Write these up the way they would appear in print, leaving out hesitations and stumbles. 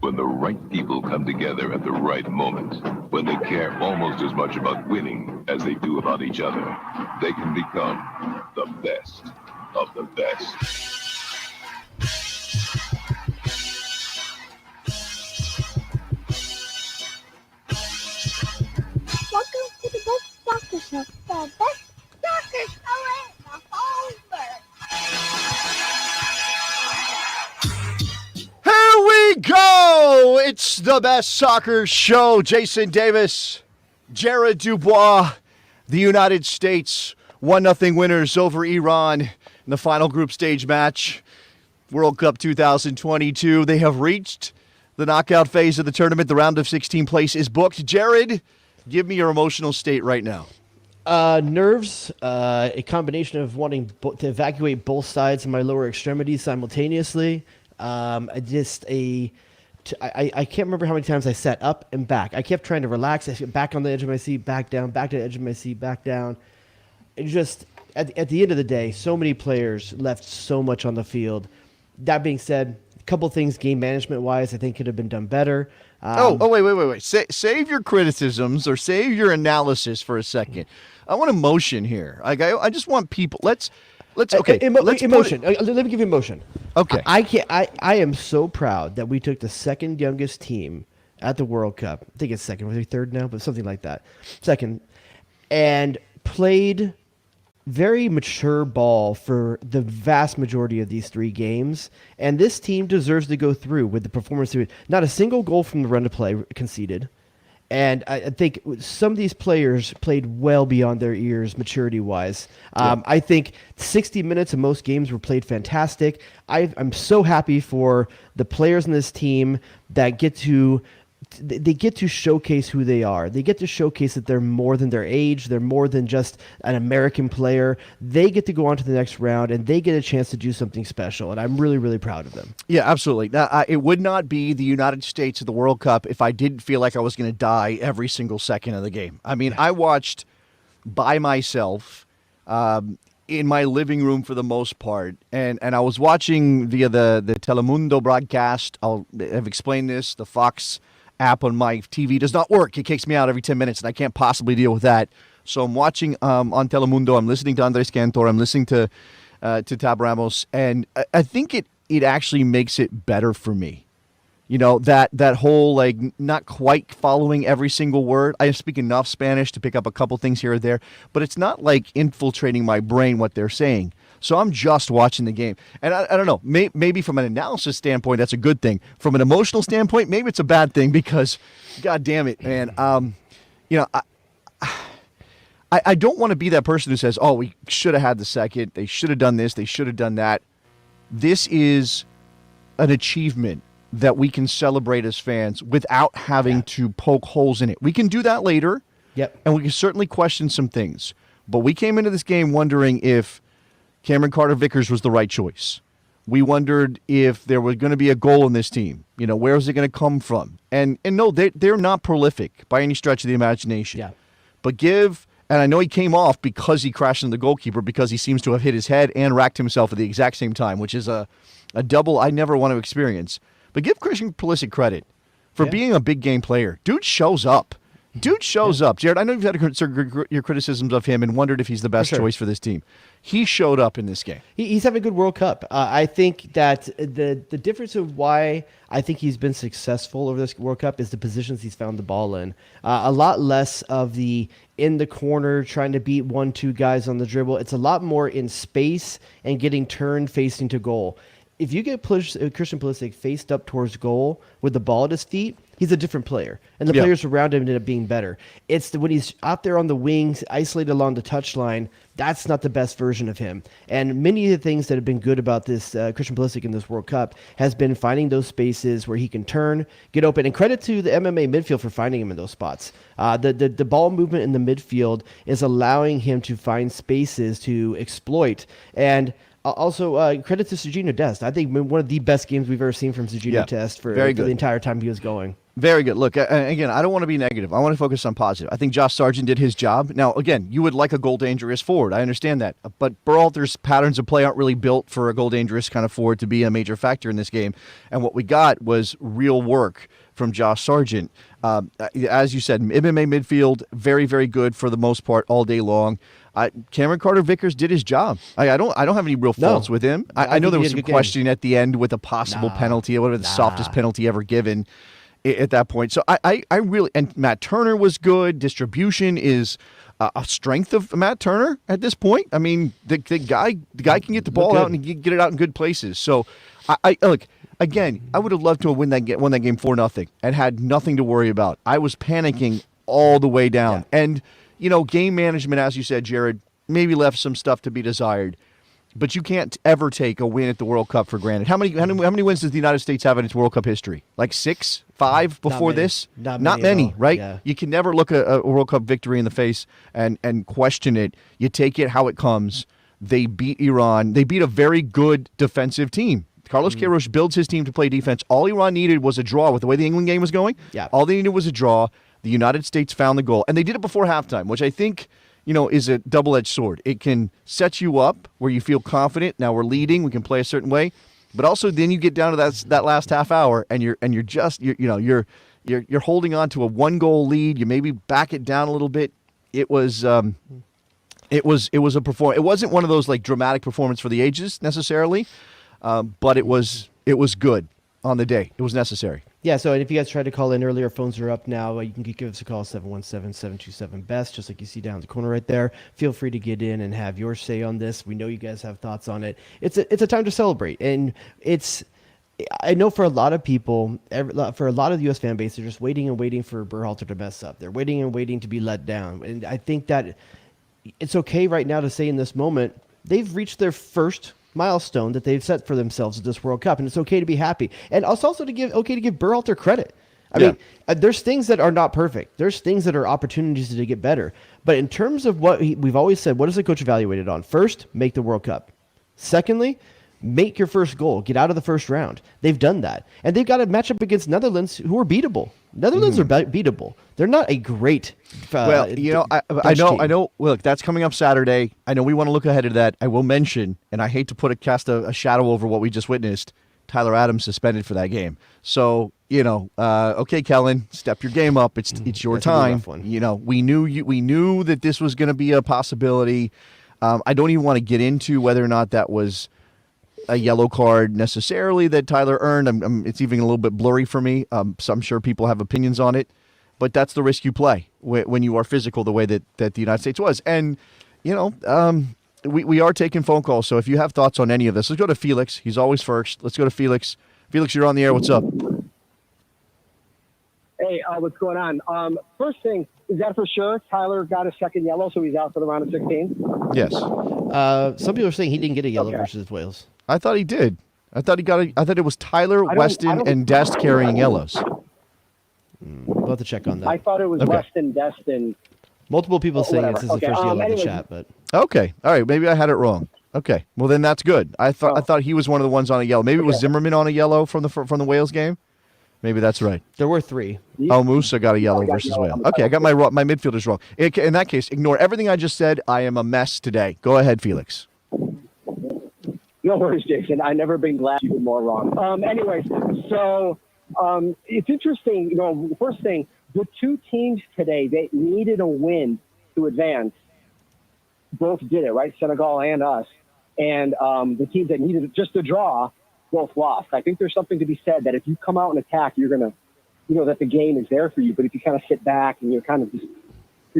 when the right people come together at the right moment, when they care almost as much about winning as they do about each other, they can become the best of the best. Welcome to the Best Soccer Show, the best soccer show in the whole world. Here we go! It's the Best Soccer Show. Jason Davis, Jared DuBois, the United States 1-0 winners over Iran in the final group stage match, World Cup 2022. They have reached the knockout phase of the tournament. The round of 16 place is booked. Jared, give me your emotional state right now. Nerves, a combination of wanting to evacuate both sides of my lower extremities simultaneously. I can't remember how many times I sat up and back. I kept trying to relax. I sit back on the edge of my seat, back down, back to the edge of my seat, back down. It just, at the end of the day, so many players left so much on the field. That being said, a couple things game management-wise I think could have been done better. Wait. Save your criticisms or save your analysis for a second. I want emotion here. I just want people. Let's emotion. Let me give you emotion. Okay. I am so proud that we took the second youngest team at the World Cup. I think it's second. Was it third now? But something like that. Second. And played very mature ball for the vast majority of these three games. And this team deserves to go through with the performance. Not a single goal from the run to play conceded. And I think some of these players played well beyond their years maturity-wise. I think 60 minutes of most games were played fantastic. I'm so happy for the players in this team that get to showcase who they are. They get to showcase that they're more than their age. They're more than just an American player. They get to go on to the next round, and they get a chance to do something special, and I'm really, really proud of them. Yeah, absolutely. Now, it would not be the United States at the World Cup if I didn't feel like I was going to die every single second of the game. I mean, I watched by myself in my living room for the most part, and I was watching via the Telemundo broadcast. I've explained this. The Fox app on my TV does not work. It kicks me out every 10 minutes, and I can't possibly deal with that. So I'm watching on Telemundo. I'm listening to Andres Cantor. I'm listening to Tab Ramos, and I think it actually makes it better for me. You know, that whole, like, not quite following every single word. I speak enough Spanish to pick up a couple things here or there, but it's not like infiltrating my brain what they're saying. So I'm just watching the game. And I don't know, maybe from an analysis standpoint, that's a good thing. From an emotional standpoint, maybe it's a bad thing because, God damn it, man. I don't want to be that person who says, oh, we should have had the second. They should have done this. They should have done that. This is an achievement that we can celebrate as fans without having to poke holes in it. We can do that later. Yep. And we can certainly question some things. But we came into this game wondering if Cameron Carter-Vickers was the right choice. We wondered if there was going to be a goal in this team. You know, where is it going to come from? And no, they're not prolific by any stretch of the imagination. Yeah. But and I know he came off because he crashed into the goalkeeper because he seems to have hit his head and racked himself at the exact same time, which is a double I never want to experience. But give Christian Pulisic credit for being a big game player. Dude shows up. Up. Jared, I know you've had your criticisms of him and wondered if he's the best choice for this team. He showed up in this game. He's having a good World Cup. I think that the difference of why I think he's been successful over this World Cup is the positions he's found the ball in. A lot less of the in the corner trying to beat 1-2 guys on the dribble. It's a lot more in space and getting turned facing to goal. If you get Christian Pulisic faced up towards goal with the ball at his feet, he's a different player. And the players around him ended up being better. It's when he's out there on the wings, isolated along the touchline, that's not the best version of him. And many of the things that have been good about this Christian Pulisic in this World Cup has been finding those spaces where he can turn, get open. And credit to the MMA midfield for finding him in those spots. The ball movement in the midfield is allowing him to find spaces to exploit. And also, credit to Sergiño Dest. I think one of the best games we've ever seen from Sergiño Dest for the entire time he was going. Very good. Look, again, I don't want to be negative. I want to focus on positive. I think Josh Sargent did his job. Now, again, you would like a goal dangerous forward. I understand that. But Berhalter's patterns of play aren't really built for a goal dangerous kind of forward to be a major factor in this game. And what we got was real work from Josh Sargent. As you said, MMA midfield, very, very good for the most part all day long. Cameron Carter-Vickers did his job. I don't have any real faults with him. I know there was some question at the end with a possible penalty, or whatever, the softest penalty ever given at that point. So I really, and Matt Turner was good. Distribution is a strength of Matt Turner at this point. I mean, the guy can get the ball out and get it out in good places. So I look, again, I would have loved to have won that game 4-0 and had nothing to worry about. I was panicking all the way down. Yeah. And, game management, as you said, Jared, maybe left some stuff to be desired. But you can't ever take a win at the World Cup for granted. How many wins does the United States have in its World Cup history? Like 6, 5 before this? Not many, right? Yeah. You can never look a World Cup victory in the face and question it. You take it how it comes. They beat Iran. They beat a very good defensive team. Carlos Queiroz builds his team to play defense. All Iran needed was a draw with the way the England game was going. Yeah. All they needed was a draw. The United States found the goal. And they did it before halftime, which I think is a double-edged sword. It can set you up where you feel confident. Now we're leading. We can play a certain way. But also then you get down to that last half hour and you're holding on to a 1-goal lead. You maybe back it down a little bit. It was a performance. It wasn't one of those like dramatic performance for the ages necessarily, but it was good on the day. It was necessary. Yeah, so if you guys tried to call in earlier, phones are up now. You can give us a call, 717-727-BEST, just like you see down in the corner right there. Feel free to get in and have your say on this. We know you guys have thoughts on it. It's a time to celebrate. And I know for a lot of people, for a lot of the U.S. fan base, they're just waiting and waiting for Berhalter to mess up. They're waiting and waiting to be let down. And I think that it's okay right now to say in this moment, they've reached their first milestone that they've set for themselves at this World Cup, and it's okay to be happy, and it's also to give Berhalter credit. I mean, there's things that are not perfect. There's things that are opportunities to get better. But in terms of what we've always said, what is the coach evaluated on? First, make the World Cup. Secondly, make your first goal. Get out of the first round. They've done that, and they've got a matchup against Netherlands, who are beatable. Netherlands are beatable. They're not a great. I know. Look, that's coming up Saturday. I know we want to look ahead of that. I will mention, and I hate to cast a shadow over what we just witnessed. Tyler Adams suspended for that game. So okay, Kellen, step your game up. It's your time. We knew that this was going to be a possibility. I don't even want to get into whether or not that was a yellow card necessarily that Tyler earned. It's even a little bit blurry for me. So I'm sure people have opinions on it, but that's the risk you play when you are physical the way that the United States was. And, we are taking phone calls. So if you have thoughts on any of this, let's go to Felix. He's always first. Let's go to Felix. Felix, you're on the air. What's up? Hey, what's going on? First thing, is that for sure Tyler got a second yellow, so he's out for the round of 16? Yes. Some people are saying he didn't get a yellow versus Wales. I thought he did. I thought it was Tyler, Weston, and Dest carrying yellows. We'll have to check on that. I thought it was Weston, Dest, and multiple people saying whatever. this is the first yellow in the chat, but okay, all right, maybe I had it wrong. Okay, well then that's good. I thought he was one of the ones on a yellow. Maybe it was Zimmerman on a yellow from the Wales game. Maybe that's right. There were 3. Oh, Musa got a yellow versus Wales. Okay, I got my midfielders wrong. In that case, ignore everything I just said. I am a mess today. Go ahead, Felix. No worries, Jason. I've never been glad you were more wrong. Anyways, so it's interesting. First thing, the two teams today, they needed a win to advance. Both did it, right? Senegal and us. And the teams that needed just a draw both lost. I think there's something to be said that if you come out and attack, you're going to, that the game is there for you. But if you kind of sit back and you're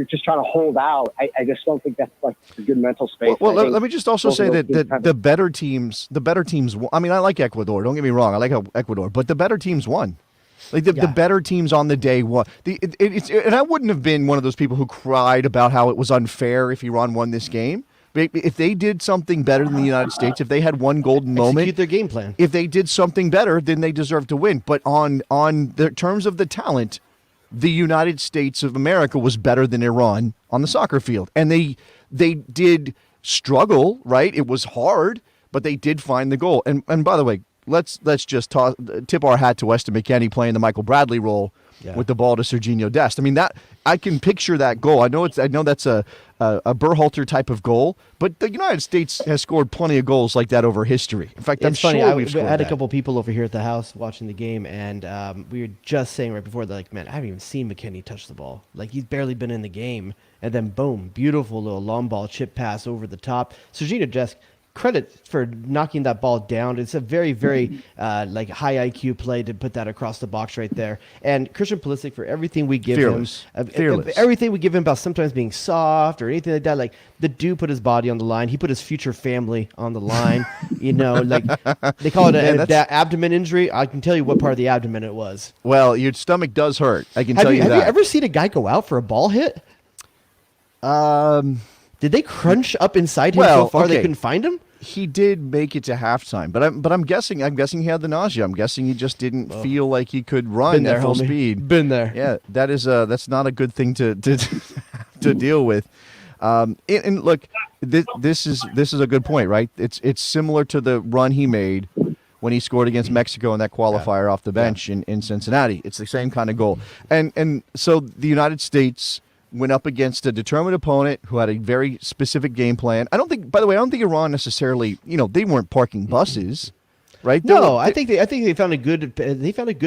just trying to hold out, I just don't think that's like a good mental space. Well, let me just also say that the better teams, I mean, I like Ecuador. Don't get me wrong. I like Ecuador, but the better teams won. Like the better teams on the day won. And I wouldn't have been one of those people who cried about how it was unfair if Iran won this game. If they did something better than the United States, if they had one golden moment, execute their game plan. If they did something better, then they deserve to win. But on the terms of the talent, the United States of America was better than Iran on the soccer field, and they did struggle. Right, it was hard, but they did find the goal. And by the way, let's just tip our hat to Weston McKennie playing the Michael Bradley role with the ball to Serginho Dest. I mean, that I can picture that goal. I know that's a Berhalter type of goal, but the United States has scored plenty of goals like that over history. In fact, I'm funny. sure we've scored I had a that. couple people over here at the house watching the game, and we were just saying right before, like, man, I haven't even seen McKennie touch the ball. Like, he's barely been in the game, and then boom, beautiful little long ball chip pass over the top. Serginho Dest, credit for knocking that ball down. It's a very, very like high IQ play to put that across the box right there. And Christian Pulisic, for everything we give Fearless. him, Fearless. everything we give him about sometimes being soft or anything like that. Like, the dude put his body on the line. He put his future family on the line. Like they call it an abdomen injury. I can tell you what part of the abdomen it was. Well, your stomach does hurt. I can tell you Have that. you ever seen a guy go out for a ball hit? Did they crunch up inside him so far they couldn't find him? He did make it to halftime, but I'm guessing he had the nausea. I'm guessing he just didn't feel like he could run at full speed. Been there. Yeah, that's not a good thing to to deal with. And look, this is a good point, right? It's similar to the run he made when he scored against Mexico in that qualifier off the bench in Cincinnati. It's the same kind of goal. And so the United States went up against a determined opponent who had a very specific game plan. I don't think Iran necessarily, they weren't parking buses, right? I think they found a good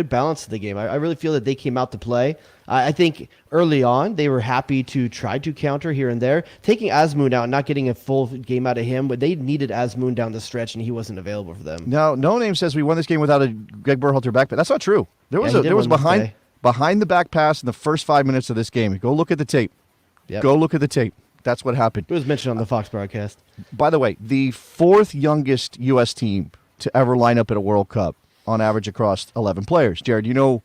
balance to the game. I really feel that they came out to play. I think early on they were happy to try to counter here and there, taking Azmoun out, not getting a full game out of him, but they needed Azmoun down the stretch and he wasn't available for them. Now, No Name says we won this game without a Greg Berhalter back, but that's not true. There was behind the back pass in the first 5 minutes of this game. Go look at the tape. Yep. Go look at the tape. That's what happened. It was mentioned on the Fox broadcast. By the way, the fourth youngest U.S. team to ever line up at a World Cup on average across 11 players. Jared, you know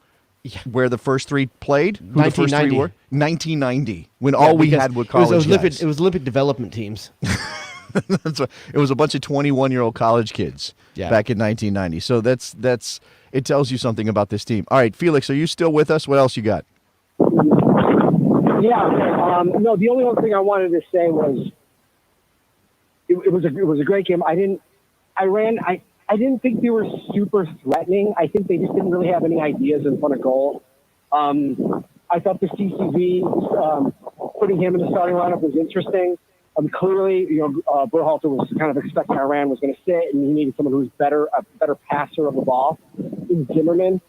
where the first three played? Who the first three were? 1990, when all we had were college guys. It was Olympic development teams. It was a bunch of 21-year-old college kids back in 1990. So that's it tells you something about this team. All right, Felix, are you still with us? What else you got? Yeah. No, the only other thing I wanted to say was it was a great game. I didn't think they were super threatening. I think they just didn't really have any ideas in front of goal. I thought the CCV putting him in the starting lineup was interesting. Clearly, Berhalter was kind of expecting Iran was going to sit, and he needed someone who was a better passer of the ball in Zimmerman.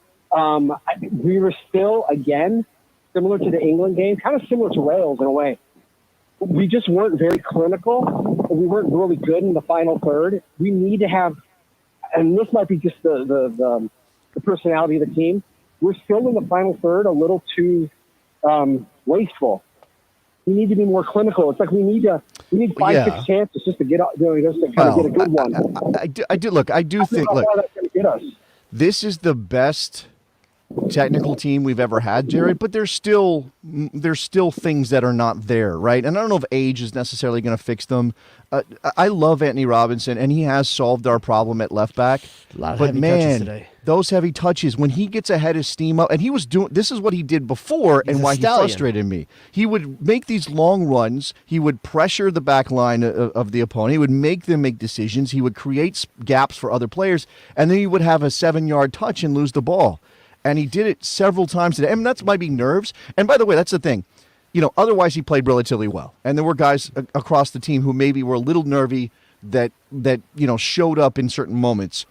We were still, again, similar to the England game, kind of similar to Wales in a way. We just weren't very clinical. We weren't really good in the final third. We need to have, and this might be just the personality of the team, we're still in the final third a little too wasteful. We need to be more clinical. It's like we need 5-6 chances just to get out, just to kind of get a good one. I do think that's going to get us. This is the best technical team we've ever had, Jared, but there's still things that are not there, right? And I don't know if age is necessarily going to fix them. I love Anthony Robinson, and he has solved our problem at left back. A lot of heavy touches today. Those heavy touches, when he gets ahead of steam up, and he was doing, this is what he did before, and why he frustrated me. He would make these long runs. He would pressure the back line of the opponent. He would make them make decisions. He would create gaps for other players, and then he would have a 7-yard touch and lose the ball. And he did it several times today. I mean, that might be nerves. And by the way, that's the thing. Otherwise he played relatively well. And there were guys across the team who maybe were a little nervy that showed up in certain moments.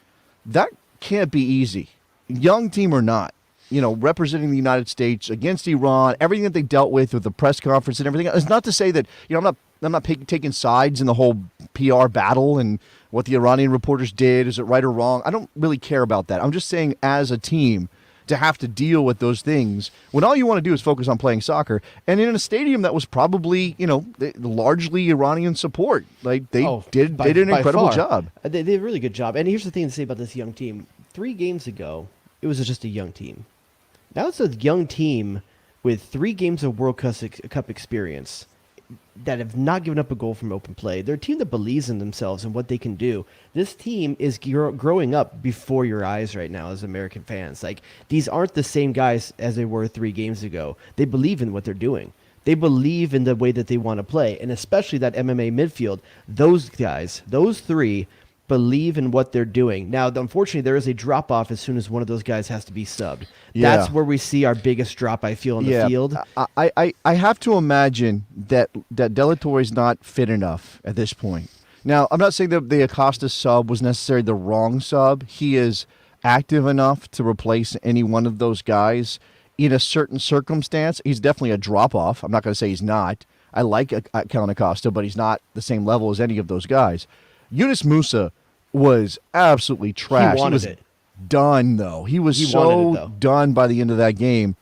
That can't be easy. Young team or not, representing the United States against Iran, everything that they dealt with the press conference and everything. It's not to say that, I'm not taking sides in the whole PR battle and what the Iranian reporters did. Is it right or wrong? I don't really care about that. I'm just saying as a team, to have to deal with those things when all you want to do is focus on playing soccer, and in a stadium that was probably, largely Iranian support. Like they did an incredible job. They did a really good job. And here's the thing to say about this young team. 3 games ago, it was just a young team. Now it's a young team with 3 games of World Cup experience that have not given up a goal from open play. They're a team that believes in themselves and what they can do. This team is growing up before your eyes right now as American fans. Like, these aren't the same guys as they were 3 games ago. They believe in what they're doing. They believe in the way that they want to play, and especially that MMA midfield. Those guys, those 3, believe in what they're doing. Now, unfortunately, there is a drop off as soon as one of those guys has to be subbed. Yeah. That's where we see our biggest drop, I feel, in the field. I have to imagine that Delatorre is not fit enough at this point. Now, I'm not saying that the Acosta sub was necessarily the wrong sub. He is active enough to replace any one of those guys in a certain circumstance. He's definitely a drop off. I'm not going to say he's not. I like Kellen Acosta, but he's not the same level as any of those guys. Yunus Musa was absolutely trash. He wanted was it. done, though. He was He so wanted it, though. done by the end of that game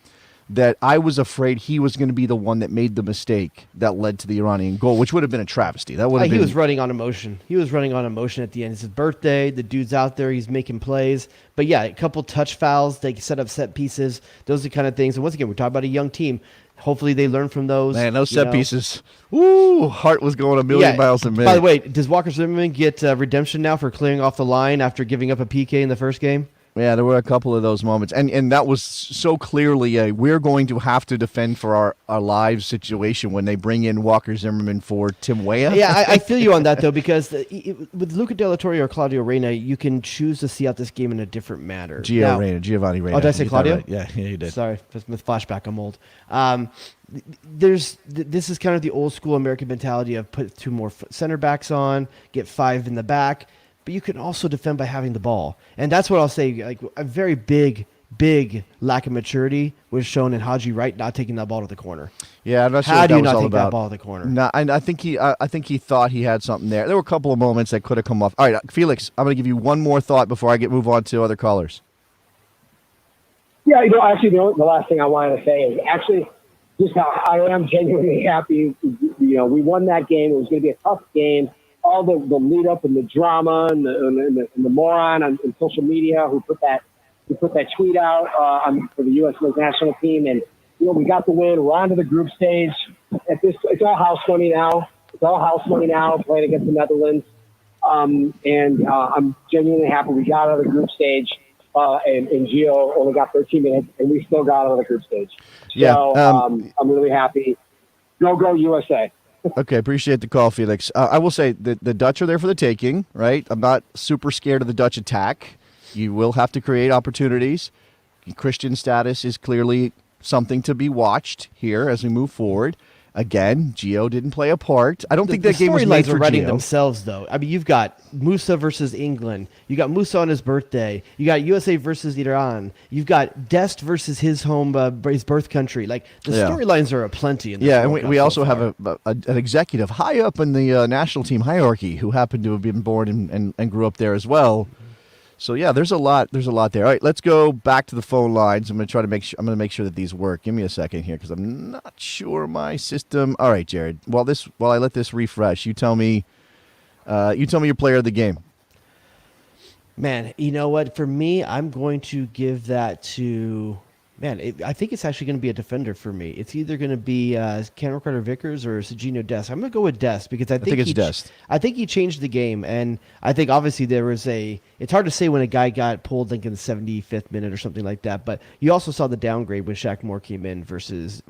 that I was afraid he was going to be the one that made the mistake that led to the Iranian goal, which would have been a travesty. That would have He been. was running on emotion. He was running on emotion at the end. It's his birthday. The dude's out there. He's making plays. But yeah, a couple touch fouls. They set up set pieces. Those are the kind of things. And once again, we're talking about a young team. Hopefully they learn from those. Man, those you set know. pieces. Woo! Heart was going a million miles a minute. By the way, does Walker Zimmerman get redemption now for clearing off the line after giving up a PK in the first game? Yeah, there were a couple of those moments. And that was so clearly a we're going to have to defend for our lives situation when they bring in Walker Zimmerman for Tim Weah. Yeah, I feel you on that, though, because with Luca Della Torre or Claudio Reyna, you can choose to see out this game in a different manner. Giovanni Reyna. Oh, did I say You got it Claudio? right. Yeah, you did. Sorry, with flashback, I'm old. This is kind of the old school American mentality of put two more center backs on, get five in the back, but you can also defend by having the ball. And that's what I'll say, like a very big lack of maturity was shown in Haji Wright not taking that ball to the corner. Yeah, I'm not sure How what do that you was not all take about. that ball to the corner? No, and I think he thought he had something there. There were a couple of moments that could have come off. All right, Felix, I'm going to give you one more thought before I move on to other callers. Yeah, actually, the last thing I wanted to say is actually just how I am genuinely happy. We won that game. It was going to be a tough game. All the lead up and the drama and the moron on social media who put that tweet out for the USMNT national team, and we got the win. We're on to the group stage. It's all house money now. Playing against the Netherlands, and I'm genuinely happy we got out of the group stage. And Gio only got 13 minutes, and we still got out of the group stage. So I'm really happy. Go USA. Okay, appreciate the call, Felix. I will say that the Dutch are there for the taking, right? I'm not super scared of the Dutch attack. You will have to create opportunities. Christian status is clearly something to be watched here as we move forward. Again, Gio didn't play a part. I don't think that game was made for storylines are writing Gio. themselves, though. I mean, you've got Musa versus England. You got Musa on his birthday. You got USA versus Iran. You've got Dest versus his home, his birth country. Like the storylines are aplenty. In this Yeah, and World we Cup also so have far. an executive high up in the national team hierarchy who happened to have been born and grew up there as well. So yeah, there's a lot there. All right, let's go back to the phone lines. I'm going to make sure that these work. Give me a second here because I'm not sure my system. All right, Jared. While I let this refresh, you tell me your player of the game. Man, you know what? For me, I'm going to give that to. I think it's actually going to be a defender for me. It's either going to be Cameron Carter-Vickers or Serginho Dest. I'm going to go with Dest because I think it's Dest. I think he changed the game, and I think obviously there was it's hard to say when a guy got pulled like in the 75th minute or something like that, but you also saw the downgrade when Shaq Moore came in versus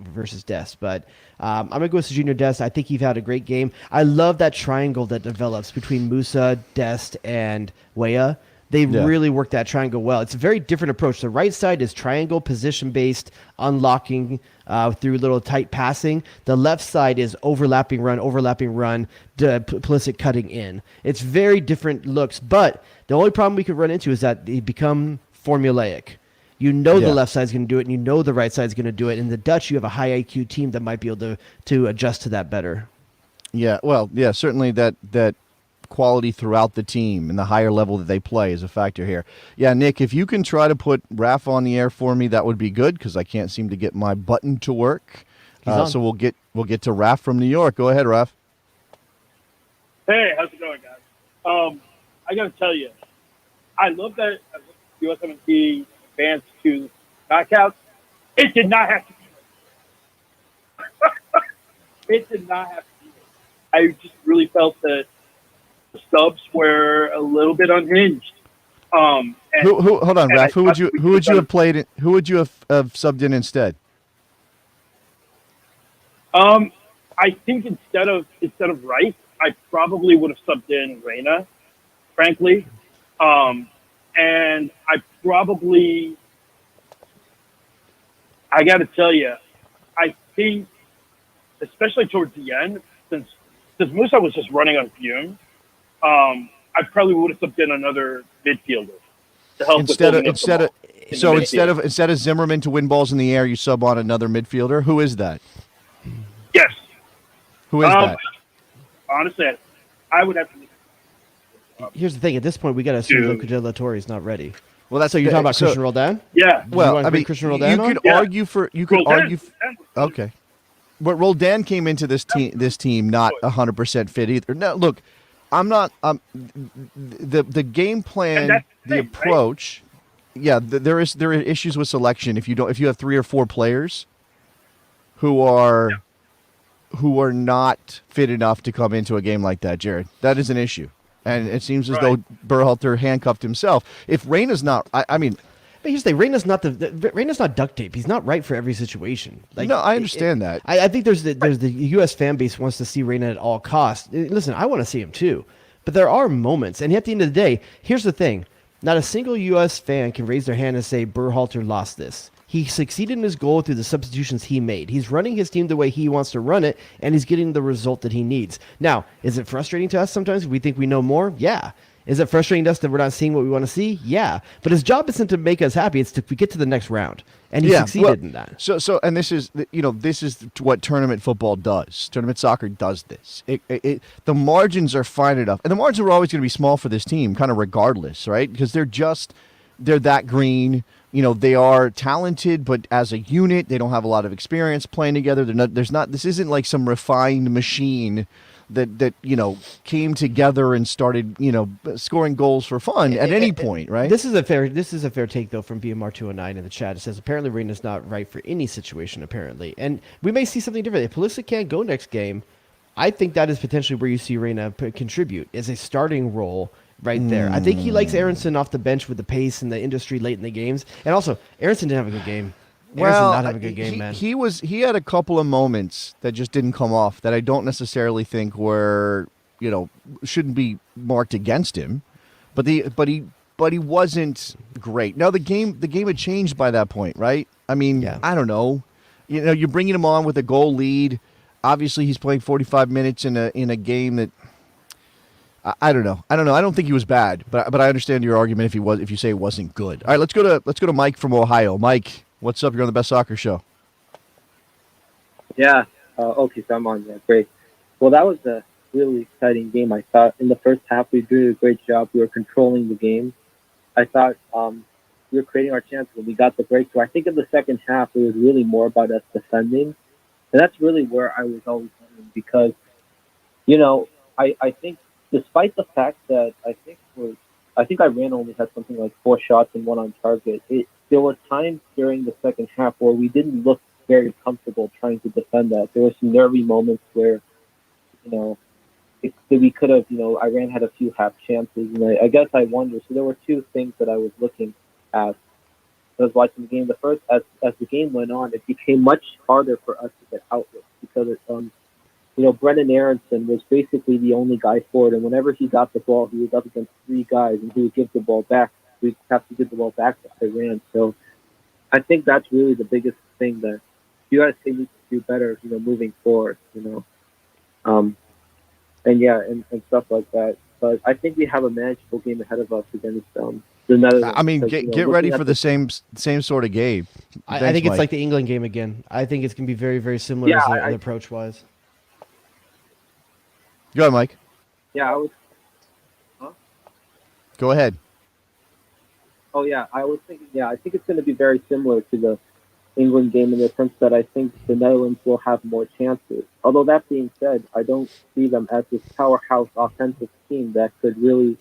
Dest. But I'm going to go with Serginho Dest. I think he's had a great game. I love that triangle that develops between Musa, Dest, and Weah. They really work that triangle well. It's a very different approach. The right side is triangle, position-based, unlocking through little tight passing. The left side is overlapping run, Pulisic cutting in. It's very different looks, but the only problem we could run into is that they become formulaic. The left side's going to do it, and you know the right side's going to do it. In the Dutch, you have a high IQ team that might be able to adjust to that better. Yeah, well, yeah, certainly that quality throughout the team and the higher level that they play is a factor here. Yeah, Nick, if you can try to put Raf on the air for me, that would be good because I can't seem to get my button to work. So we'll get to Raf from New York. Go ahead, Raf. Hey, how's it going, guys? I got to tell you, I love that USMNT advanced to knockouts. It did not have to be. It did not have to be. I just really felt that the subs were a little bit unhinged. Hold on, Raf. Who would you have played? Who would you have subbed in instead? I think instead of Rice, I probably would have subbed in Reyna. frankly. And I got to tell you, I think, especially towards the end, since Musa was just running on fumes, I probably would have subbed in another midfielder to help instead of Zimmerman to win balls in the air, you sub on another midfielder. Who is that? Yes. Who is that? Honestly, I would have to. Here's the thing. At this point, we got to assume Luca De La Torre is not ready. Well, that's So you're talking about Christian Roldan? Yeah. Well, I mean, Christian Roldan you could argue for Roldan. Okay, but Roldan came into this team not 100% fit either. No, look, I'm not. The game plan, the approach. Right? Yeah, there are issues with selection if you have 3 or 4 players who are not fit enough to come into a game like that, Jared. That is an issue. And it seems as though Berhalter handcuffed himself. If Reyna's not, I mean, but here's the thing: Reyna's not duct tape. He's not right for every situation. Like, no, I understand that. I think there's the U.S. fan base wants to see Reyna at all costs. Listen, I want to see him too, but there are moments, and at the end of the day, here's the thing: not a single U.S. fan can raise their hand and say Berhalter lost this. He succeeded in his goal through the substitutions he made. He's running his team the way he wants to run it, and he's getting the result that he needs. Now, is it frustrating to us sometimes? We think we know more? Yeah. Is it frustrating to us that we're not seeing what we want to see? Yeah. But his job isn't to make us happy. It's to get to the next round. And he succeeded in that. So, and this is what tournament football does. Tournament soccer does this. The margins are fine enough. And the margins are always going to be small for this team, kind of regardless, right? Because they're that green. They are talented, but as a unit, they don't have a lot of experience playing together. This isn't like some refined machine that came together and started, scoring goals for fun at any point, right? This is a fair take though from BMR209 in the chat. It says apparently Reyna's not right for any situation apparently, and we may see something different. If Pulisic can't go next game, I think that is potentially where you see Reyna contribute as a starting role. Right there. I think he likes Aronson off the bench with the pace and the industry late in the games. And also, Aronson didn't have a good game. Aronson did not have a good game, man. He had a couple of moments that just didn't come off that I don't necessarily think were, shouldn't be marked against him. But he wasn't great. Now the game had changed by that point, right? I mean, yeah. I don't know. You're bringing him on with a goal lead. Obviously, he's playing 45 minutes in a game that I don't know. I don't think he was bad, but I understand your argument if you say it wasn't good. All right, let's go to Mike from Ohio. Mike, what's up? You're on the Best Soccer Show. Yeah. Okay, so I'm on. Yeah, great. Well, that was a really exciting game. I thought in the first half we did a great job. We were controlling the game. I thought we were creating our chances and we got the breakthrough. I think in the second half it was really more about us defending, and that's really where I was always wondering because, I think. Despite the fact that I think Iran only had something like 4 shots and 1 on target, there were times during the second half where we didn't look very comfortable trying to defend that. There were some nervy moments where, we could have, Iran had a few half chances, and I guess I wonder. So there were 2 things that I was looking at. I was watching the game. The first, as the game went on, it became much harder for us to get outlets because Brennan Aronson was basically the only guy forward, and whenever he got the ball, he was up against 3 guys, and he would give the ball back. We'd have to give the ball back to Iran. So I think that's really the biggest thing that U.S. needs to do better, moving forward, and stuff like that. But I think we have a manageable game ahead of us against the Netherlands. I mean, get ready for the same sort of game. I think it's like the England game again. I think it's going to be very, very similar approach-wise. Go ahead, Mike. Yeah, I was. Huh? Go ahead. Oh yeah, I was thinking. Yeah, I think it's going to be very similar to the England game in the sense that I think the Netherlands will have more chances. Although that being said, I don't see them as this powerhouse offensive team that could really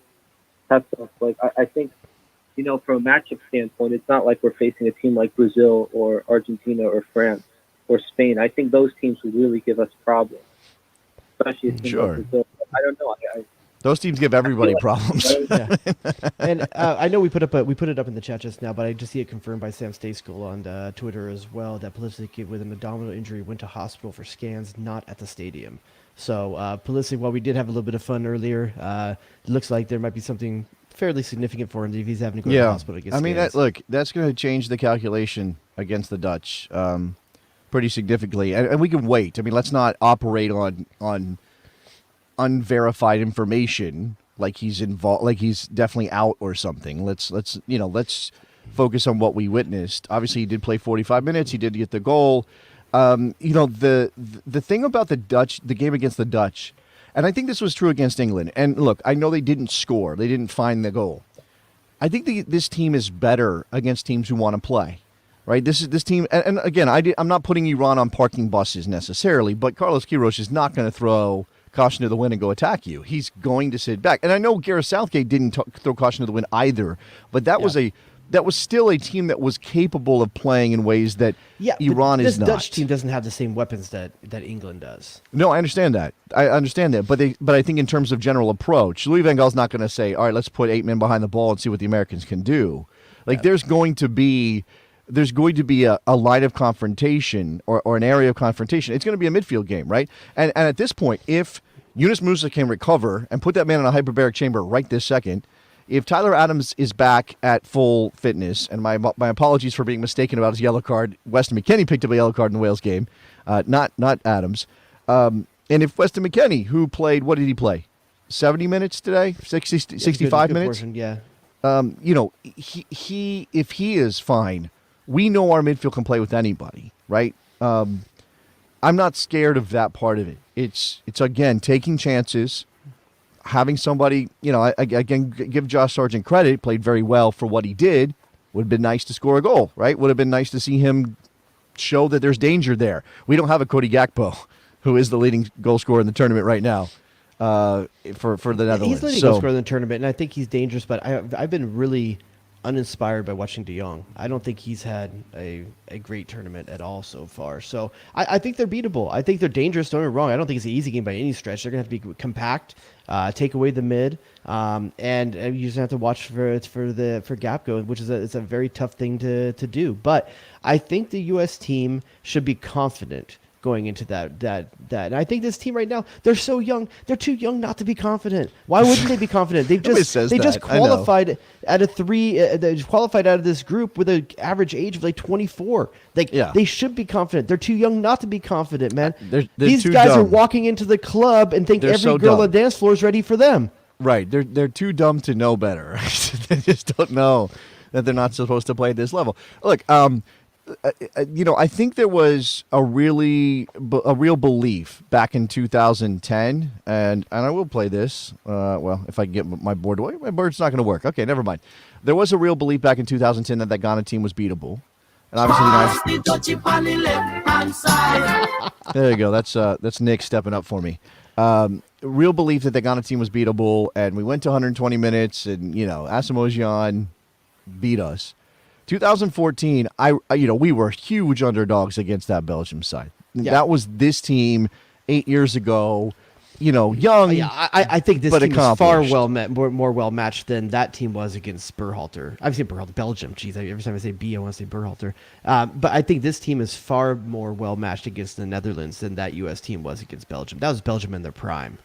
test us. Like I think, from a matchup standpoint, it's not like we're facing a team like Brazil or Argentina or France or Spain. I think those teams would really give us problems. Especially a team like Brazil. I don't know. Those teams give everybody problems. Yeah. And I know we put it up in the chat just now, but I just see it confirmed by Sam Stay School on Twitter as well that Pulisic with an abdominal injury went to hospital for scans, not at the stadium. So Pulisic, while we did have a little bit of fun earlier, it looks like there might be something fairly significant for him if he's having to go to the hospital. I mean, that's going to change the calculation against the Dutch pretty significantly, and we can wait. I mean, let's not operate on unverified information like he's involved, like he's definitely out or something. Let's focus on what we witnessed. Obviously, he did play 45 minutes. He did get the goal. The thing about the Dutch, the game against the Dutch, and I think this was true against England. And look, I know they didn't score. They didn't find the goal. I think this team is better against teams who want to play, right? This team, and again, I'm not putting Iran on parking buses necessarily, but Carlos Queiroz is not going to throw caution to the wind and go attack you. He's going to sit back. And I know Gareth Southgate didn't throw caution to the wind either, but that was still a team that was capable of playing in ways that Iran is not. This Dutch team doesn't have the same weapons that England does. No, I understand that. But I think in terms of general approach, Louis van Gaal's not going to say, all right, let's put 8 men behind the ball and see what the Americans can do. Like there's going to be a line of confrontation or an area of confrontation. It's going to be a midfield game, right? And at this point, if Yunus Musa can recover and put that man in a hyperbaric chamber right this second, if Tyler Adams is back at full fitness, and my apologies for being mistaken about his yellow card, Weston McKennie picked up a yellow card in the Wales game, not Adams. And if Weston McKennie, who played, what did he play? 70 minutes today? 65 minutes? Portion, yeah. If he is fine, we know our midfield can play with anybody, right? I'm not scared of that part of it. It's again, taking chances, having somebody, again, give Josh Sargent credit, played very well for what he did. Would have been nice to score a goal, right? Would have been nice to see him show that there's danger there. We don't have a Cody Gakpo, who is the leading goal scorer in the tournament right now for the Netherlands. He's leading goal scorer in the tournament, and I think he's dangerous, but I've been really uninspired by watching De Jong. I don't think he's had a great tournament at all so far. So I think they're beatable. I think they're dangerous. Don't get me wrong. I don't think it's an easy game by any stretch. They're going to have to be compact, take away the mid, and you just have to watch for Gapco, which is it's a very tough thing to do. But I think the U.S. team should be confident going into that. And I think this team right now, they're so young. They're too young not to be confident. Why wouldn't they be confident? They just qualified out of 3. They qualified out of this group with an average age of like 24. They should be confident. They're too young not to be confident, man. These guys are walking into the club and think every girl on the dance floor is ready for them. Right. They're too dumb to know better. They just don't know that they're not supposed to play at this level. Look, I think there was a real belief back in 2010, and I will play this. If I can get my board away, my board's not going to work. Okay, never mind. There was a real belief back in 2010 that Ghana team was beatable, and obviously there you go. That's Nick stepping up for me. Real belief that the Ghana team was beatable, and we went to 120 minutes, and Asamoah Gyan beat us. 2014, we were huge underdogs against that Belgium side. Yeah. That was this team 8 years ago. Young. Yeah, I think this team is far more well matched than that team was against Berhalter. I've seen Berhalter, Belgium. Jeez, every time I say B, I want to say Berhalter. But I think this team is far more well matched against the Netherlands than that U.S. team was against Belgium. That was Belgium in their prime.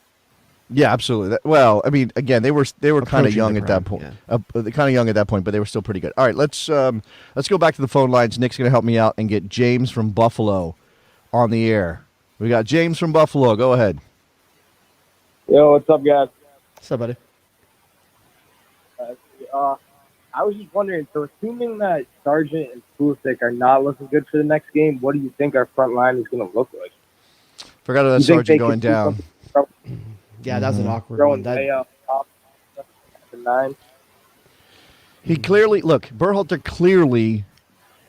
Yeah, absolutely. Well, I mean, again, they were kind of young at that point. Yeah. Kind of young at that point, but they were still pretty good. All right, let's go back to the phone lines. Nick's going to help me out and get James from Buffalo on the air. We got James from Buffalo. Go ahead. Yo, what's up, guys? What's up, buddy? I was just wondering, so assuming that Sargent and Pulisic are not looking good for the next game, what do you think our front line is going to look like? Forgot about Sargent going down. Yeah, that's an awkward one. He clearly, Berhalter clearly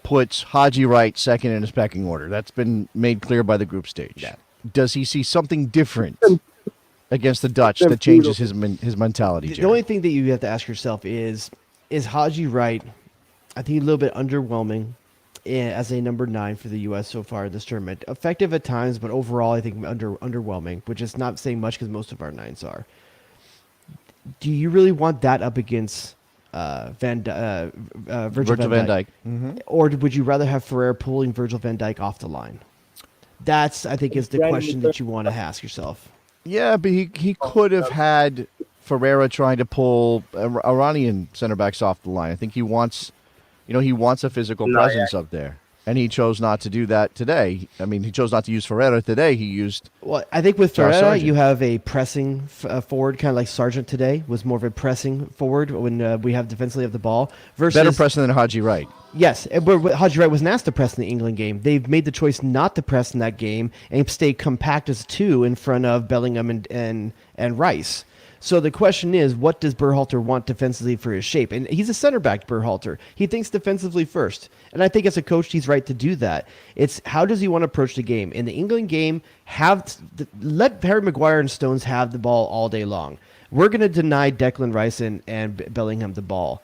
puts Haji Wright second in his pecking order. That's been made clear by the group stage. Yeah. Does he see something different against the Dutch that changes his mentality, Jerry? The only thing that you have to ask yourself is Haji Wright, I think, a little bit underwhelming as a number 9 for the U.S. so far in this tournament. Effective at times, but overall I think underwhelming, which is not saying much because most of our 9s are. Do you really want that up against Virgil van Dijk? Mm-hmm. Or would you rather have Ferrer pulling Virgil van Dijk off the line? That's, I think, is the question that you want to ask yourself. Yeah, but he could have had Ferreira trying to pull Iranian center backs off the line. I think he wants a physical presence up there. And he chose not to do that today. I mean, he chose not to use Ferreira today. He used. Well, I think with Josh Ferreira, Sargent. you have a pressing forward, kind of like Sargent today was more of a pressing forward when we have defensively of the ball. Versus Better pressing than Haji Wright. Yes, but Haji Wright wasn't asked to press in the England game. They've made the choice not to press in that game and stay compact as two in front of Bellingham and Rice. So the question is, what does Berhalter want defensively for his shape? And he's a center back, Berhalter. He thinks defensively first. And I think as a coach, he's right to do that. It's how does he want to approach the game? In the England game, let Harry Maguire and Stones have the ball all day long. We're going to deny Declan Rice and Bellingham the ball.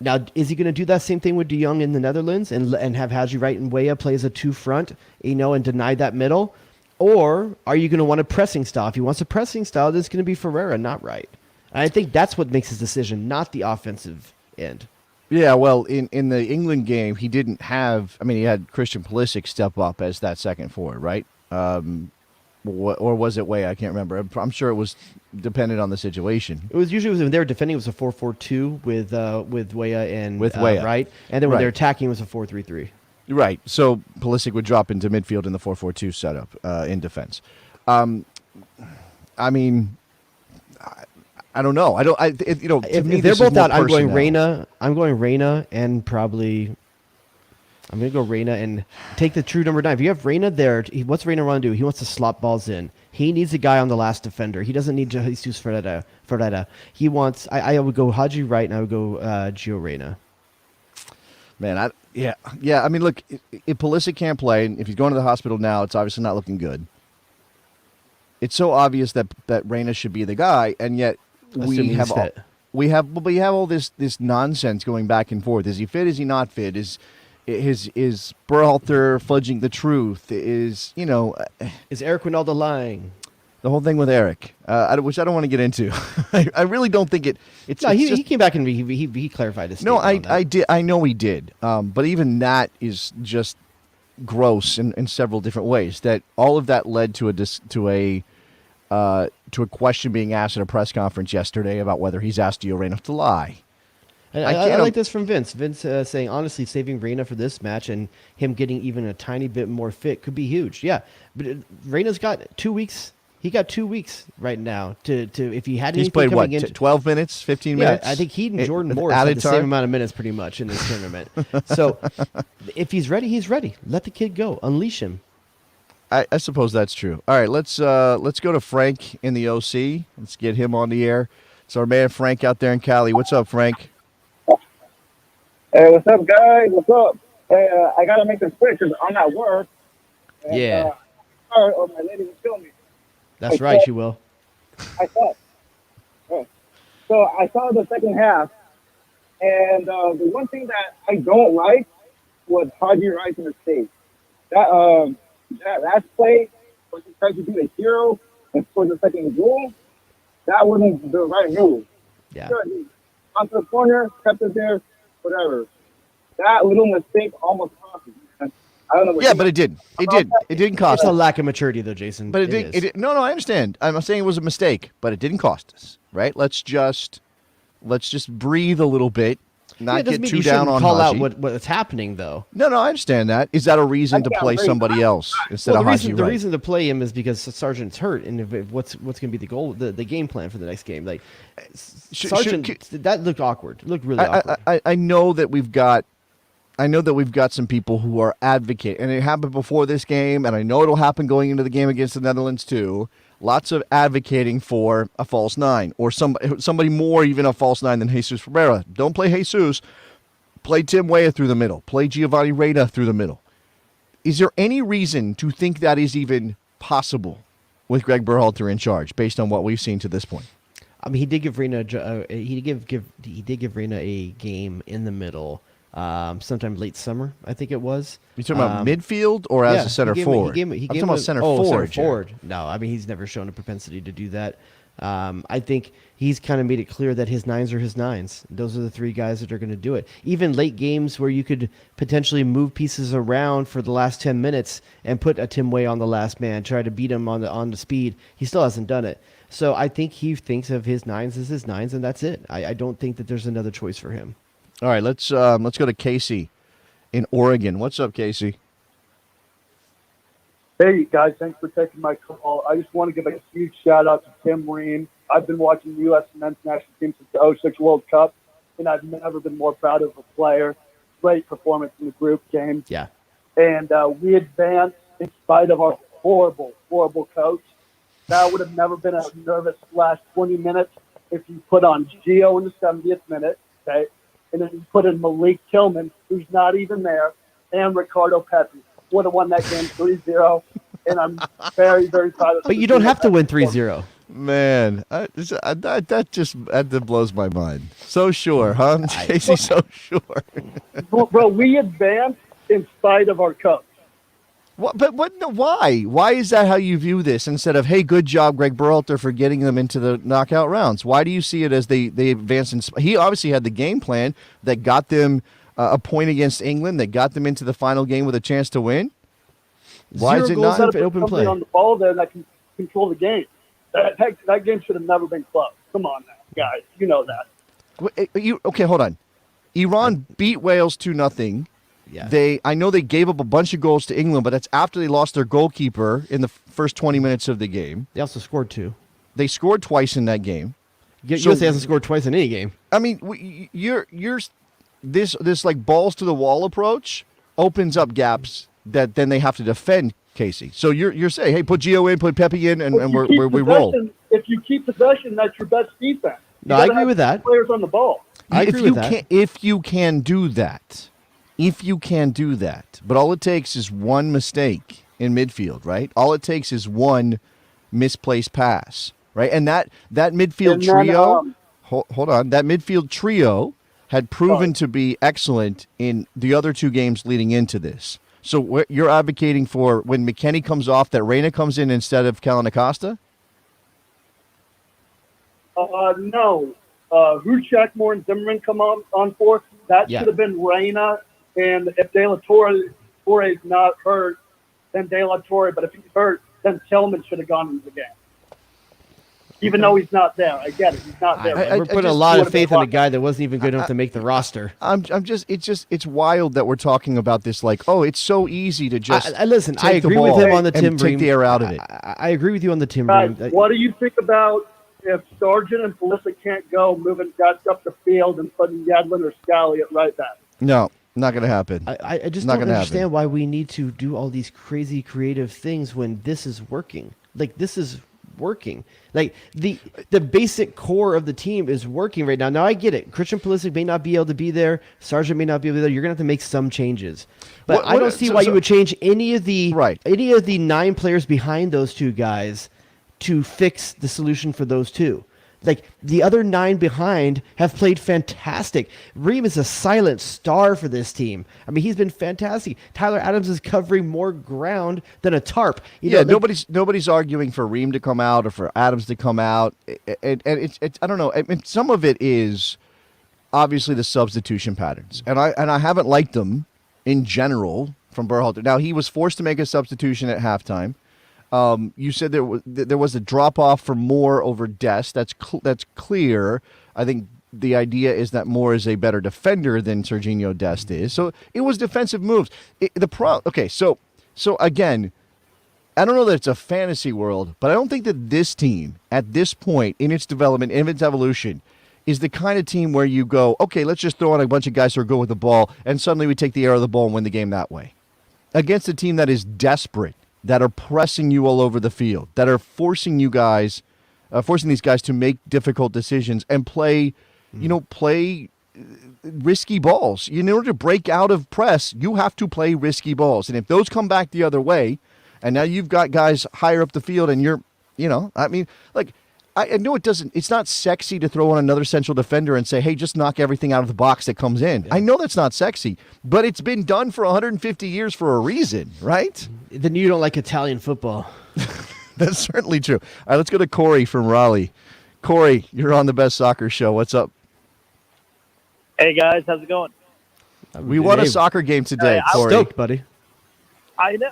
Now, is he going to do that same thing with De Jong in the Netherlands and have Haji Wright and Weah play as a two front, and deny that middle? Or are you going to want a pressing style? If he wants a pressing style, that's going to be Ferreira, not Wright. And I think that's what makes his decision, not the offensive end. Yeah, well, in the England game, he didn't have. I mean, he had Christian Pulisic step up as that second forward, right? Or was it Weah? I can't remember. I'm sure it was dependent on the situation. It was usually when they were defending, it was a 4-4-2 with Weah and Weah. Wright, and then when Right. they're attacking, it was a 4-3-3. Right. So Pulisic would drop into midfield in the 4-4-2 setup in defense. I mean, I don't know. If they're both out, I'm going Reyna. I'm going Reyna and probably. I'm going to go Reyna and take the true number 9. If you have Reyna there, what's Reyna want to do? He wants to slot balls in. He needs a guy on the last defender. He doesn't need Jesus Ferreira. He wants. I would go Haji Wright and I would go Gio Reyna. Man, yeah. I mean, look, if Pulisic can't play, and if he's going to the hospital now, it's obviously not looking good. It's so obvious that Reyna should be the guy, and yet we have all this nonsense going back and forth. Is he fit? Is he not fit? Is Berhalter fudging the truth? Is Eric Ronaldo lying? The whole thing with Eric, which I don't want to get into. I really don't think he came back and he clarified his No, statement on that. I did. I know he did. But even that is just gross in several different ways. That all of that led to a question being asked at a press conference yesterday about whether he's asked Gio Reyna to lie. And I like this from Vince. Vince saying, honestly, saving Reyna for this match and him getting even a tiny bit more fit could be huge. Yeah, but Reyna's got 2 weeks. He got 2 weeks right now to if he had. He's played what? 12 minutes, 15 minutes. I think he and Jordan Morris had the same amount of minutes pretty much in this tournament. So if he's ready, he's ready. Let the kid go. Unleash him. I suppose that's true. All right, let's go to Frank in the OC. Let's get him on the air. It's our man Frank out there in Cali. What's up, Frank? Hey, what's up, guys? What's up? Hey, I gotta make this quick because I'm at work. And, Yeah. Or my lady will kill me. That's right, she will. I thought. So I saw the second half, and the one thing that I don't like was Haji Wright's mistake. That last play where he tried to do a hero and score the second goal, that wasn't the right move. Yeah. Sure, he onto the corner, kept it there, whatever. That little mistake almost cost me. I don't know. Yeah, but it did. It did. It didn't cost It's a us. lack of maturity, though, Jason. But it did. No, I understand. I'm not saying it was a mistake, but it didn't cost us. Right? Let's just breathe a little bit. Not get too down on call Haji. out what's happening, though. No, I understand that. Is that a reason to play somebody else instead of Haji The Wright? reason to play him is because Sargent's hurt, and what's going to be the goal, the game plan for the next game? Like Sargent, that looked awkward. It looked really awkward. I know that we've got some people who are advocating, and it happened before this game, and I know it'll happen going into the game against the Netherlands too. Lots of advocating for a false nine, or somebody more even a false nine than Jesus Ferreira. Don't play Jesus. Play Tim Weah through the middle. Play Giovanni Reyna through the middle. Is there any reason to think that is even possible with Greg Berhalter in charge, based on what we've seen to this point? I mean, he did give Reyna a game in the middle. Sometime late summer, I think it was. You talking about midfield or as a center forward? He I'm talking about center forward. Center forward. No, I mean he's never shown a propensity to do that. I think he's kind of made it clear that his nines are his nines. Those are the three guys that are going to do it. Even late games where you could potentially move pieces around for the last 10 minutes and put a Tim Way on the last man, try to beat him on the speed. He still hasn't done it. So I think he thinks of his nines as his nines, and that's it. I don't think that there's another choice for him. All right, let's go to Casey in Oregon. What's up, Casey? Hey, guys, thanks for taking my call. I just want to give a huge shout-out to Tim Ream. I've been watching the USMNT national team since the 06 World Cup, and I've never been more proud of a player. Great performance in the group game. Yeah. And we advanced in spite of our horrible, horrible coach. That would have never been a nervous last 20 minutes if you put on Gio in the 70th minute, okay? And then you put in Malik Tillman, who's not even there, and Ricardo Pepi. Would have won that game 3-0, and I'm very, very proud of. But you don't have to win 3-0. Man, that blows my mind. So sure, huh? Casey, so sure. Bro, we advanced in spite of our coach. Why? Why is that how you view this instead of, hey, good job, Greg Berhalter, for getting them into the knockout rounds? Why do you see it as they advanced? He obviously had the game plan that got them a point against England, that got them into the final game with a chance to win. Why is it not open play? On the ball there that can control the game. That game should have never been close. Come on now, guys. You know that. Okay, hold on. Iran beat Wales 2-0. Yeah. I know they gave up a bunch of goals to England, but that's after they lost their goalkeeper in the first 20 minutes of the game. They also scored 2. They scored twice in that game. USA hasn't scored twice in any game. I mean, this like balls to the wall approach opens up gaps that then they have to defend, Casey. So you're saying, hey, put Gio in, put Pepe in, and we roll. If you keep possession, that's your best defense. No, I agree with that. Players on the ball. I agree with that. If you can do that, but all it takes is one mistake in midfield, right? All it takes is one misplaced pass, right? And that midfield trio, hold on, that midfield trio had proven to be excellent in the other two games leading into this. So you're advocating for when McKennie comes off that Reyna comes in instead of Kellen Acosta? No. Huchak, Moore, and Zimmerman come on for. That should have been Reyna. And if De La Torre is not hurt, then De La Torre. But if he's hurt, then Tillman should have gone into the game. Even though he's not there. I get it. He's not there. We're putting a lot of faith in a guy that wasn't even good enough to make the roster. It's wild that we're talking about this like, oh, it's so easy to just listen, take I agree with him on the Tim take the air out of it. I agree with you on the Tim Ream. Ream. What do you think about if Sargent and Pulisic can't go, moving guys up the field and putting Yedlin or Scally at right back? No, not going to happen. I just don't understand why we need to do all these crazy creative things when this is working. Like, this is working. Like, the basic core of the team is working right now. Now, I get it. Christian Pulisic may not be able to be there. Sargent may not be able to be there. You're going to have to make some changes. But I don't see why you would change any of the 9 players behind those two guys to fix the solution for those two. Like, the other 9 behind have played fantastic. Ream is a silent star for this team. I mean, he's been fantastic. Tyler Adams is covering more ground than a tarp. Nobody's arguing for Ream to come out or for Adams to come out. And it's I don't know. I mean, some of it is obviously the substitution patterns, and I haven't liked them in general from Berhalter. Now, he was forced to make a substitution at halftime. You said there was a drop off for Moore over Dest. That's clear. I think the idea is that Moore is a better defender than Serginho Dest is. So it was defensive moves. So again, I don't know that it's a fantasy world, but I don't think that this team at this point in its development, in its evolution, is the kind of team where you go, okay, let's just throw on a bunch of guys who are good with the ball, and suddenly we take the air of the ball and win the game that way. Against a team that is desperate, that are pressing you all over the field, that are forcing these guys to make difficult decisions and play risky balls. In order to break out of press, you have to play risky balls. And if those come back the other way, and now you've got guys higher up the field and I know it's not sexy to throw on another central defender and say, hey, just knock everything out of the box that comes in. Yeah. I know that's not sexy, but it's been done for 150 years for a reason, right? Then you don't like Italian football. That's certainly true. All right, let's go to Corey from Raleigh. Corey, you're on the Best Soccer Show. What's up? Hey guys, how's it going? We won a soccer game today, Corey. Stoked, buddy. I know.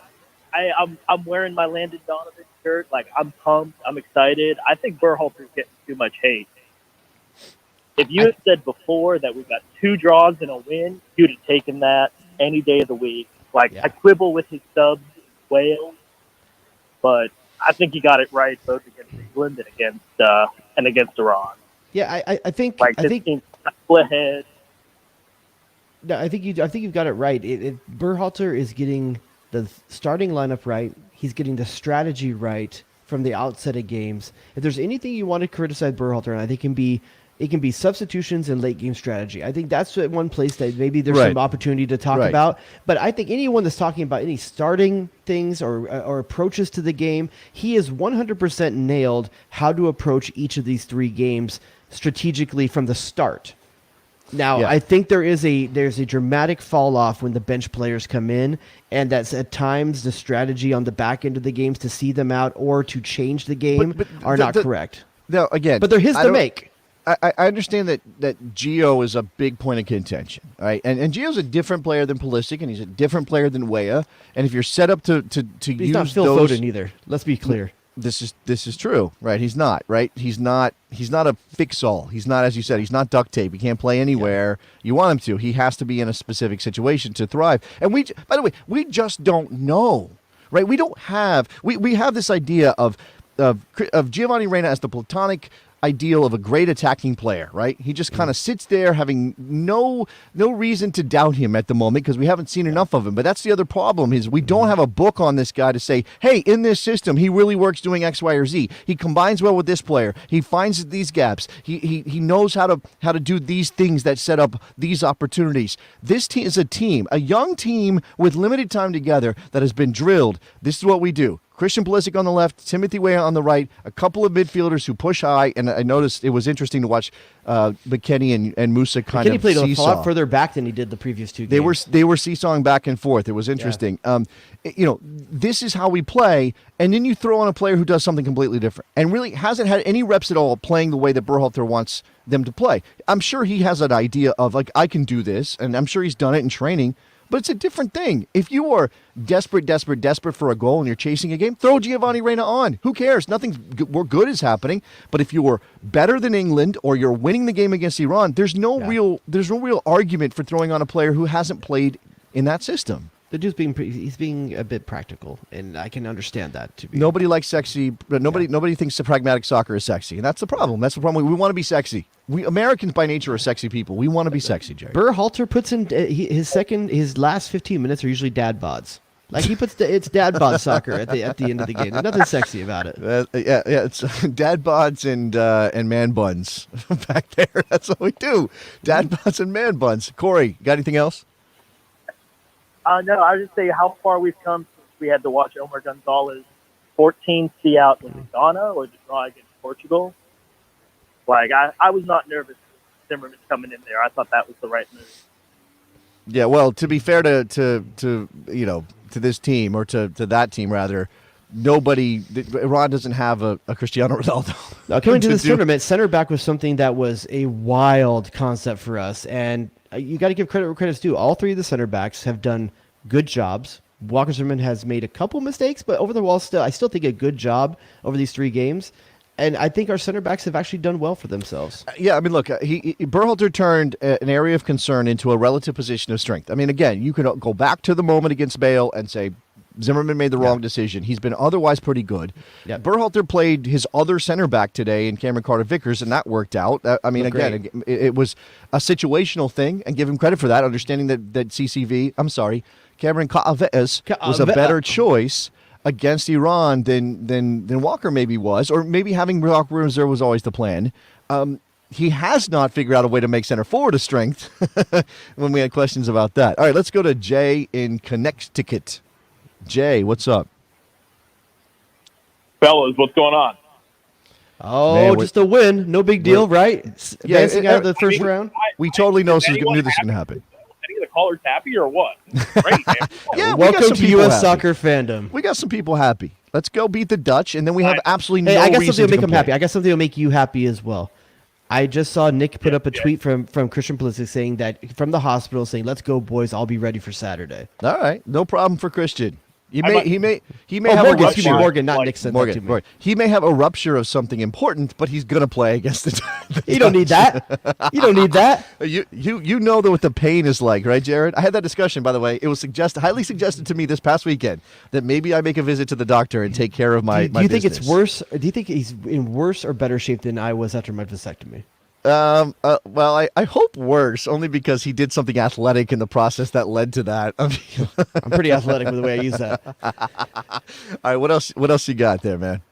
I'm wearing my Landon Donovan shirt. Like, I'm pumped. I'm excited. I think Berhalter's getting too much hate. If you had said before that we got 2 draws and a win, you'd have taken that any day of the week. Like, I quibble with his subs, Wales, but I think he got it right both against England and against Iran. Yeah, I think team's split ahead. No, I think you've got it right. Berhalter is getting the starting lineup right. He's getting the strategy right from the outset of games. If there's anything you want to criticize Berhalter, and I think it can be substitutions and late game strategy. I think that's one place that maybe there's some opportunity to talk about. But I think anyone that's talking about any starting things or approaches to the game, he is 100% nailed how to approach each of these 3 games strategically from the start. Now, I think there's a dramatic fall off when the bench players come in, and that's at times the strategy on the back end of the games to see them out or to change the game are not correct. No, again, but they're his to make. I understand that Gio is a big point of contention, right? And Gio's a different player than Pulisic, and he's a different player than Weah. And if you're set up to he's use not Phil Foden either. Let's be clear. This is true, right? He's not, right? He's not a fix-all. He's not, as you said, he's not duct tape. He can't play anywhere you want him to. He has to be in a specific situation to thrive. And by the way, we just don't know, right? We don't have we have this idea of Giovanni Reina as the platonic ideal of a great attacking player, right? He just kind of sits there having no reason to doubt him at the moment because we haven't seen enough of him. But that's the other problem is we don't have a book on this guy to say, hey, in this system, he really works doing X, Y, or Z. He combines well with this player. He finds these gaps. He knows how to do these things that set up these opportunities. This team is a young team with limited time together that has been drilled. This is what we do. Christian Pulisic on the left, Timothy Weah on the right, a couple of midfielders who push high, and I noticed it was interesting to watch McKennie and Musa kind of played seesaw. a lot further back than he did the previous 2 games. They were seesawing back and forth. It was interesting. Yeah. This is how we play, and then you throw on a player who does something completely different and really hasn't had any reps at all playing the way that Berhalter wants them to play. I'm sure he has an idea of, like, I can do this, and I'm sure he's done it in training. But it's a different thing. If you are desperate for a goal and you're chasing a game, throw Giovanni Reina on. Who cares? Nothing more good is happening. But if you're better than England or you're winning the game against Iran, there's no real argument for throwing on a player who hasn't played in that system. The dude's he's being a bit practical, and I can understand that. Nobody likes sexy, but nobody thinks the pragmatic soccer is sexy, and that's the problem. That's the problem. We want to be sexy. We Americans by nature are sexy people. We want to be sexy, Jerry. Berhalter puts in his last 15 minutes are usually dad bods. Like he puts it's dad bod soccer at the end of the game. There's nothing sexy about it. It's dad bods and man buns back there. That's what we do. Dad bods and man buns. Corey, got anything else? No, I was just saying how far we've come since we had to watch Omar Gonzalez 14 see out with Ghana or the draw against Portugal. Like, I was not nervous with Zimmerman coming in there. I thought that was the right move. Yeah, well, to be fair to this team, or to that team rather, Iran doesn't have a Cristiano Ronaldo. Now, coming to this tournament, center back was something that was a wild concept for us, and you got to give credit where credit's due. All 3 of the center backs have done good jobs. Walker Zimmerman has made a couple mistakes, but over the wall, I still think a good job over these 3 games. And I think our center backs have actually done well for themselves. Yeah, I mean, look, Berhalter turned an area of concern into a relative position of strength. I mean, again, you can go back to the moment against Bale and say Zimmerman made the wrong decision. He's been otherwise pretty good. Yeah. Berhalter played his other center back today in Cameron Carter-Vickers, and that worked out. I mean, again, it was a situational thing, and give him credit for that, understanding that Cameron Carter-Vickers was a better choice against Iran than Walker maybe was, or maybe having Walker reserve was always the plan. He has not figured out a way to make center forward a strength when we had questions about that. All right, let's go to Jay in Connecticut. Jay, what's up? Fellas, what's going on? Oh, man, just a win. No big deal, right? Advancing out of the first round. We totally knew this was going to happen. Any of the callers happy or what? Great, man. Yeah, welcome to U.S. soccer fandom. We got some people happy. Let's go beat the Dutch, and then we have absolutely Hey, no I got reason something to to make him complain. happy. I got something to make you happy as well. I just saw Nick put up a tweet from Christian Pulisic saying that from the hospital saying, "Let's go, boys! I'll be ready for Saturday." All right, no problem for Christian. He may Oh, have Morgan, a excuse me, rupture. Morgan, not Nick said that to me. Morgan. He may have a rupture of something important, but he's gonna play against the. You don't need that. You don't need that. You know what the pain is like, right, Jared? I had that discussion, by the way. It was highly suggested to me this past weekend that maybe I make a visit to the doctor and take care of my. Do you think business. it's worse? Do you think he's in worse or better shape than I was after my vasectomy? Well, I hope worse, only because he did something athletic in the process that led to that. I mean, I'm pretty athletic with the way I use that. All right, what else? What else you got there, man?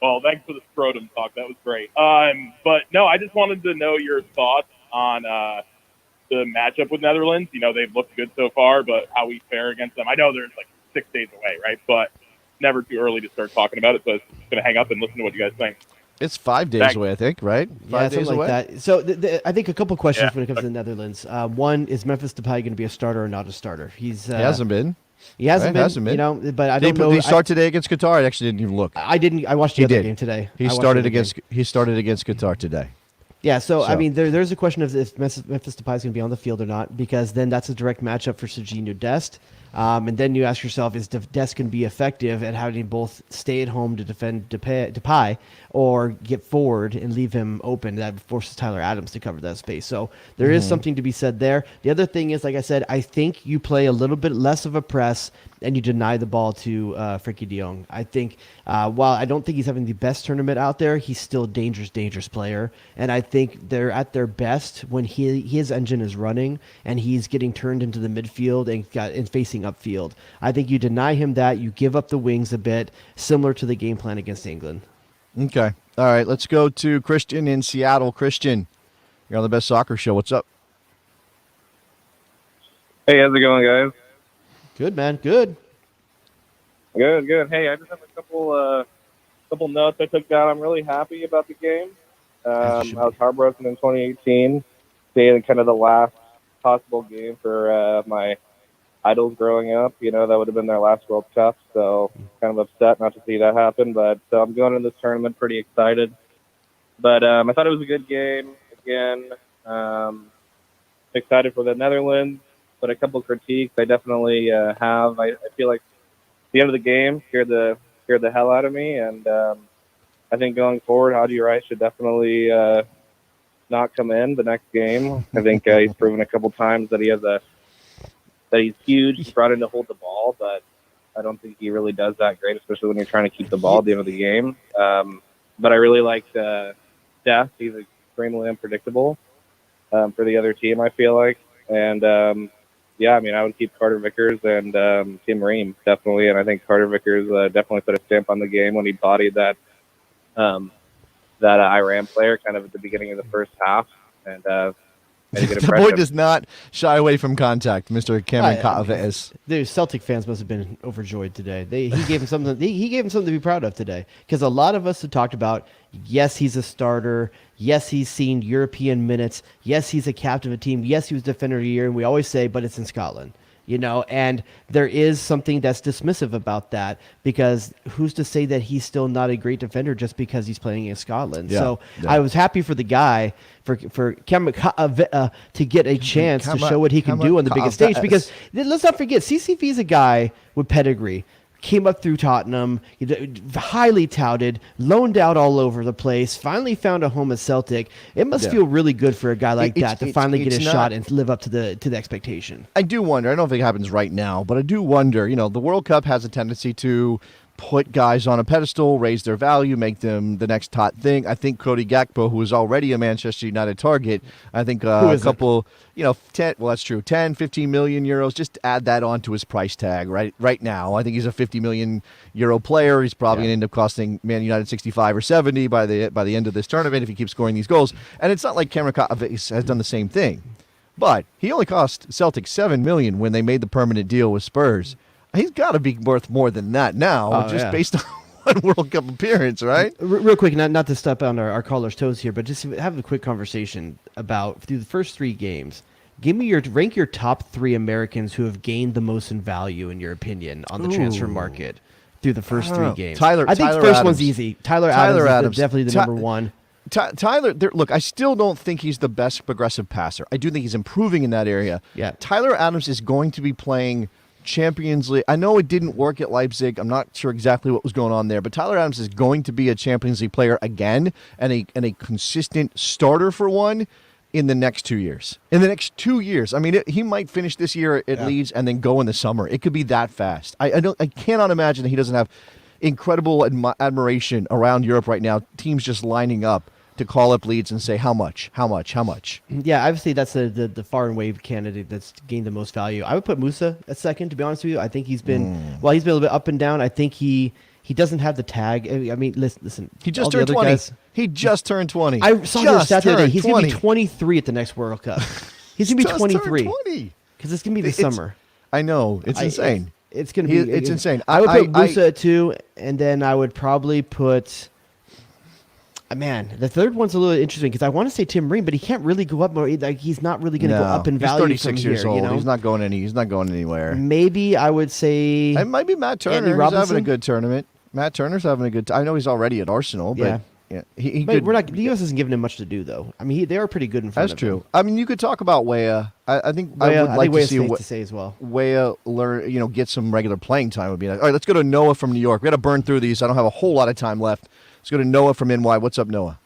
Well, thanks for the scrotum talk. That was great. But no, I just wanted to know your thoughts on the matchup with Netherlands. You know, they've looked good so far, but how we fare against them. I know they're like 6 days away, right? But never too early to start talking about it. So I'm just going to hang up and listen to what you guys think. It's 5 days Thanks. away, I think, right? 5 Yeah, days something away. like that. So I think a couple questions Yeah. when it comes to the Netherlands. One, is Memphis Depay going to be a starter or not a starter? He hasn't been. He hasn't Right, been. hasn't been. You know, but I Did don't know. he start today against Qatar? I actually didn't even look. I didn't. I watched the He other did. game today. He I watched started the other against. game. He started against Qatar today. Yeah, so I So- mean, there's a question of if Memphis Depay is going to be on the field or not, because then that's a direct matchup for Serginho Dest. And then you ask yourself, is Dest going to be effective at having both stay at home to defend Depay or get forward and leave him open? That forces Tyler Adams to cover that space. So there is something to be said there. The other thing is, like I said, I think you play a little bit less of a press and you deny the ball to Frankie de Jong. I think while I don't think he's having the best tournament out there, he's still a dangerous player. And I think they're at their best when his engine is running and he's getting turned into the midfield and facing upfield. I think you deny him that, you give up the wings a bit, similar to the game plan against England. Okay. All right. Let's go to Christian in Seattle. Christian, you're on the Best Soccer Show. What's up? Hey, how's it going, guys? Good, man. Good. Good. Hey, I just have a couple notes I took down. I'm really happy about the game. I was heartbroken in 2018, seeing kind of the last possible game for my idols growing up. You know, that would have been their last World Cup, so kind of upset not to see that happen. But I'm going into this tournament pretty excited. But I thought it was a good game. Again, excited for the Netherlands, but a couple critiques I definitely have. I feel like the end of the game scared the hell out of me, and I think going forward, Haji Rice should definitely not come in the next game. I think he's proven a couple times that he's huge. He's brought in to hold the ball, but I don't think he really does that great, especially when you're trying to keep the ball at the end of the game. But I really like Dest. He's extremely unpredictable for the other team, I feel like. And yeah, I mean, I would keep Carter Vickers and Tim Ream, definitely. And I think Carter Vickers definitely put a stamp on the game when he bodied that Iran player kind of at the beginning of the first half. And The boy does not shy away from contact, Mr. Cameron Kavaes. Dude, Celtic fans must have been overjoyed today. He gave him something. He gave him something to be proud of today, because a lot of us have talked about. Yes, he's a starter. Yes, he's seen European minutes. Yes, he's a captain of a team. Yes, he was defender of the year, and we always say, but it's in Scotland. You know, and there is something that's dismissive about that, because who's to say that he's still not a great defender just because he's playing in Scotland? Yeah, So yeah. I was happy for the guy, for Cameron to get a chance to show what he can do on the biggest stage. Because let's not forget, CCV is a guy with pedigree. Came up through Tottenham, highly touted, loaned out all over the place, finally found a home at Celtic. It must feel really good for a guy like that to finally get a shot and live up to the expectation. I do wonder. I don't know if it happens right now, but I do wonder. You know, the World Cup has a tendency to put guys on a pedestal, raise their value, make them the next hot thing. I think Cody Gakpo, who is already a Manchester United target, I think a couple, 10, well, that's true, 10, 15 million euros, just add that on to his price tag right now. I think he's a 50 million euro player. He's probably going to end up costing Man United 65 or 70 by the end of this tournament if he keeps scoring these goals. And it's not like Cameron Kavaes has done the same thing. But he only cost Celtic $7 million when they made the permanent deal with Spurs. He's got to be worth more than that now, based on one World Cup appearance, right? Real quick, not to step on our caller's toes here, but just have a quick conversation about through the first 3 games. Rank your top 3 Americans who have gained the most in value, in your opinion, on the transfer market through the first three games. Tyler I think the first one's easy. Tyler Adams is definitely the number one. Tyler, look, I still don't think he's the best progressive passer. I do think he's improving in that area. Yeah. Tyler Adams is going to be playing Champions League. I know it didn't work at Leipzig. I'm not sure exactly what was going on there, but Tyler Adams is going to be a Champions League player again and a consistent starter for one in the next 2 years. In the next 2 years. I mean, he might finish this year at Leeds and then go in the summer. It could be that fast. I cannot imagine that he doesn't have incredible admiration around Europe right now. Teams just lining up to call up Leeds and say, how much? Yeah, obviously that's the far and away candidate that's gained the most value. I would put Musa at second, to be honest with you. I think he's been, he's been a little bit up and down. I think he doesn't have the tag. I mean, listen. He just turned 20. He just turned 20. I saw the stat the other day. He's going to be 23 at the next World Cup. He's going to be 23. Because it's going to be the summer. I know. It's insane. It's going to be. It's insane. I would put Musa at 2, and then I would probably put... Man, the third one's a little interesting because I want to say Tim Ream, but he can't really go up more. Like, he's not really going to go up in value. He's 36 years old. You know? He's not going anywhere. Maybe I would say it might be Matt Turner. He's having a good tournament. Matt Turner's having a good. I know he's already at Arsenal, but he could. The U.S. isn't giving him much to do, though. I mean, they are pretty good in front of him. That's true. I mean, you could talk about Weah. I think I would like to see to say as well. Weah learn, get some regular playing time would be nice. All right, let's go to Noah from New York. We got to burn through these. I don't have a whole lot of time left. Let's go to Noah from NY. What's up, Noah?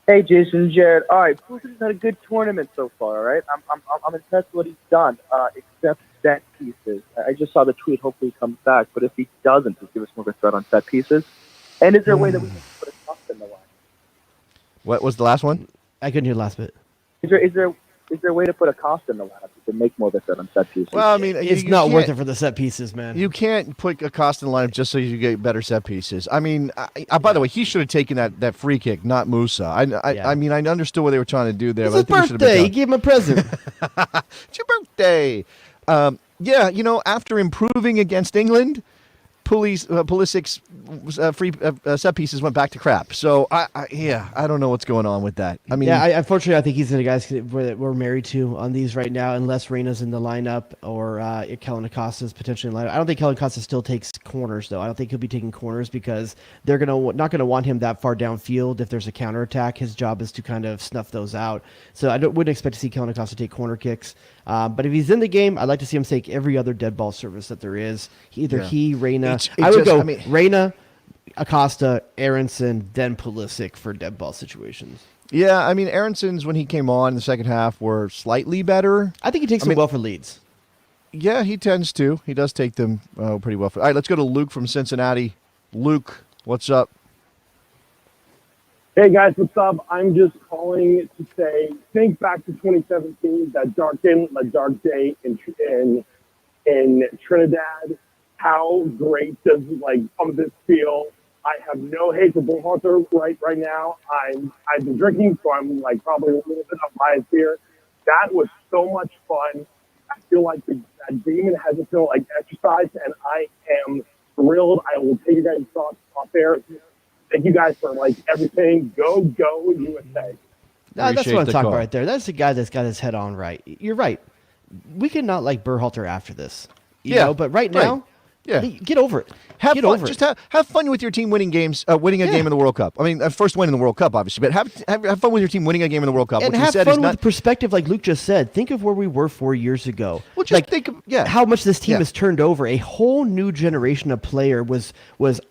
Hey, Jason, Jared. All right, Pulisic had a good tournament so far. All right, I'm impressed with what he's done, except set pieces. I just saw the tweet. Hopefully, he comes back. But if he doesn't, just give us more of a threat on set pieces. And is there a way that we can put a cost in the line? What was the last one? I couldn't hear the last bit. Is there a way to put a cost in the lineup to make more of a threat on set pieces? Well, I mean, it's not worth it for the set pieces, man. You can't put a cost in the lineup just so you get better set pieces. I mean, by the way, he should have taken that free kick, not Musa. I mean, I understood what they were trying to do there. It's his birthday. He gave him a present. It's your birthday. After improving against England, Pulisic's free set pieces went back to crap. So I don't know what's going on with that. I mean, unfortunately, I think he's the guys we're married to on these right now, unless Reyna's in the lineup or Kellen Acosta's potentially in the lineup. I don't think Kellen Acosta still takes corners though. I don't think he'll be taking corners because they're not gonna want him that far downfield. If there's a counterattack, his job is to kind of snuff those out. So I wouldn't expect to see Kellen Acosta take corner kicks. But if he's in the game, I'd like to see him take every other dead ball service that there is. Reyna. I would go Reyna, Acosta, Aronson, then Pulisic for dead ball situations. Yeah, I mean, Aronson's, when he came on in the second half, were slightly better. I think he takes them well for Leeds. Yeah, he tends to. He does take them pretty well. All right, let's go to Luke from Cincinnati. Luke, what's up? Hey, guys, what's up? I'm just calling to say, think back to 2017, that dark day in Trinidad. How great does some of this feel? I have no hate for Bullhalter right now. I've been drinking, so I'm probably a little bit unbiased here. That was so much fun. I feel like that demon hasn't felt like exercise, and I am thrilled. I will take you guys' thoughts off there. Thank you guys for everything. Go USA. That's what I'm talking about right there. That's the guy that's got his head on right. You're right. We could not like Berhalter after this. You know, but right now. Yeah, get over it. Have fun. Just have fun with your team winning games, winning a game in the World Cup. I mean, first win in the World Cup, obviously, but have fun with your team winning a game in the World Cup. And have fun with perspective, like Luke just said. Think of where we were 4 years ago. Well, just think of how much this team has turned over. A whole new generation of player was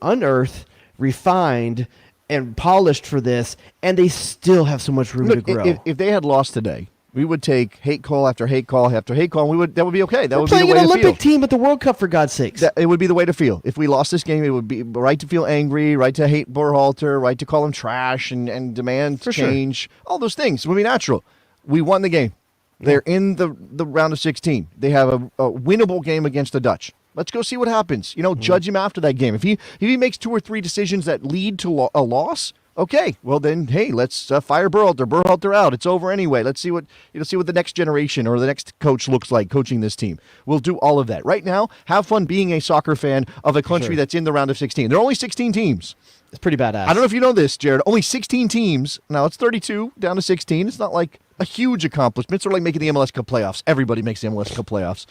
unearthed, refined, and polished for this, and they still have so much room to grow. If they had lost today, we would take hate call after hate call after hate call, and that would be okay. That would be the way to feel. Playing an Olympic team at the World Cup, for God's sakes. It would be the way to feel. If we lost this game, it would be right to feel angry, right to hate Berhalter, right to call him trash and demand change. Sure. All those things would be natural. We won the game. They're in the round of 16. They have a winnable game against the Dutch. Let's go see what happens. Judge him after that game. If he makes 2 or 3 decisions that lead to a loss, okay, well then, hey, let's fire Berhalter. Berhalter out. It's over anyway. Let's see what the next generation or the next coach looks like coaching this team. We'll do all of that. Right now, have fun being a soccer fan of a country that's in the round of 16. There are only 16 teams. It's pretty badass. I don't know if you know this, Jared. Only 16 teams. Now it's 32 down to 16. It's not like a huge accomplishment. Sort of like making the MLS Cup playoffs. Everybody makes the MLS Cup playoffs.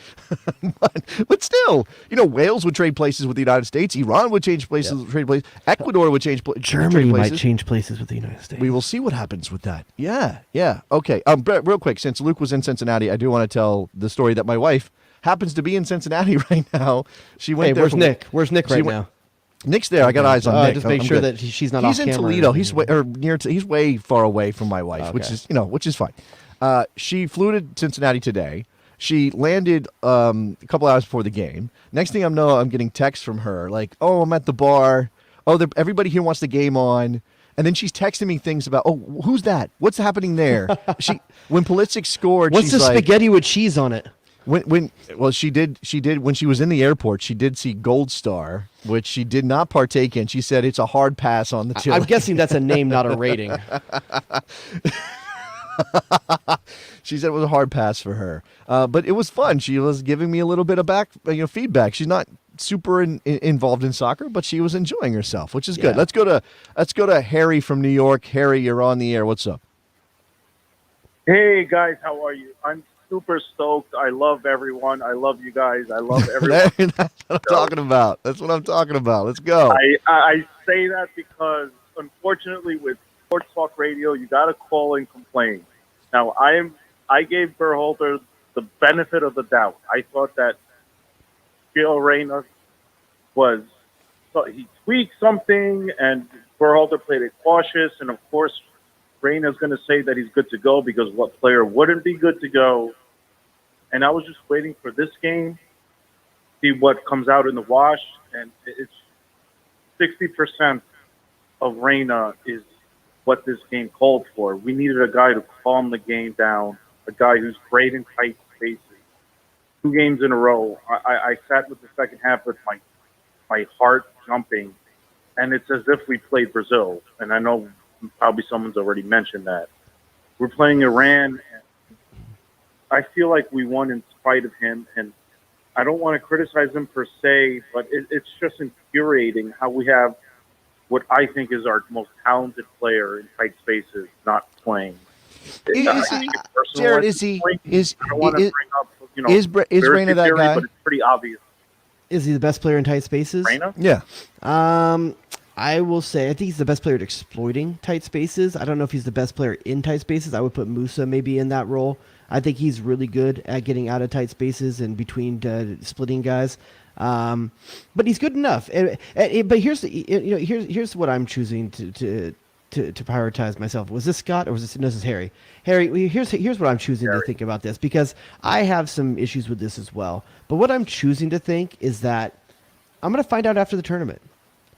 but still, Wales would trade places with the United States. Iran would change places, trade places. Ecuador would change Germany trade might places. change places with the United States. We will see what happens with that. Yeah. Okay. Brett, real quick, since Luke was in Cincinnati, I do want to tell the story that my wife happens to be in Cincinnati right now. She went there. Where's Nick? Where's Nick right now? Nick's there. I got eyes on Nick. Just make I'm sure good. that she's not He's off in camera. Toledo. He's way far away from my wife, which is fine. She flew to Cincinnati today. She landed a couple hours before the game. Next thing I know, I'm getting texts from her like, "Oh, I'm at the bar. Oh, everybody here wants the game on." And then she's texting me things about, "Oh, who's that? What's happening there?" When Pulisic scored, what's she's the like, spaghetti with cheese on it? She did when she was in the airport, she did see Gold Star, which she did not partake in. She said it's a hard pass on the chili. I'm guessing that's a name, not a rating. She said it was a hard pass for her, but it was fun. She was giving me a little bit of feedback. She's not super involved in soccer, but she was enjoying herself, which is good. Let's go to Harry from New York. Harry, you're on the air. What's up? Hey guys, how are you? I'm super stoked. I love everyone. I love you guys. I love everyone. That's what I'm talking about. That's what I'm talking about. Let's go. I say that because unfortunately with Sports Talk Radio, you got to call and complain. Now I gave Berhalter the benefit of the doubt. I thought that Gio Reyna he tweaked something and Berhalter played it cautious, and of course Reyna's going to say that he's good to go because what player wouldn't be good to go? And I was just waiting for this game, see what comes out in the wash, and it's 60% of Reyna is what this game called for. We needed a guy to calm the game down, a guy who's great in tight spaces. 2 games in a row, I sat with the second half with my heart jumping, and it's as if we played Brazil. And I know probably someone's already mentioned that. We're playing Iran, and I feel like we won in spite of him, and I don't want to criticize him per se, but it's just infuriating how we have what I think is our most talented player in tight spaces not playing. Jared, is Reyna that guy? But it's pretty obvious. Is he the best player in tight spaces? Reyna? Yeah. I will say I think he's the best player at exploiting tight spaces. I don't know if he's the best player in tight spaces. I would put Musa maybe in that role. I think he's really good at getting out of tight spaces and between splitting guys. But he's good enough. But here's what I'm choosing to prioritize myself. Was this Scott or was this? No, this is Harry. Harry, here's what I'm choosing to think about this, because I have some issues with this as well. But what I'm choosing to think is that I'm going to find out after the tournament.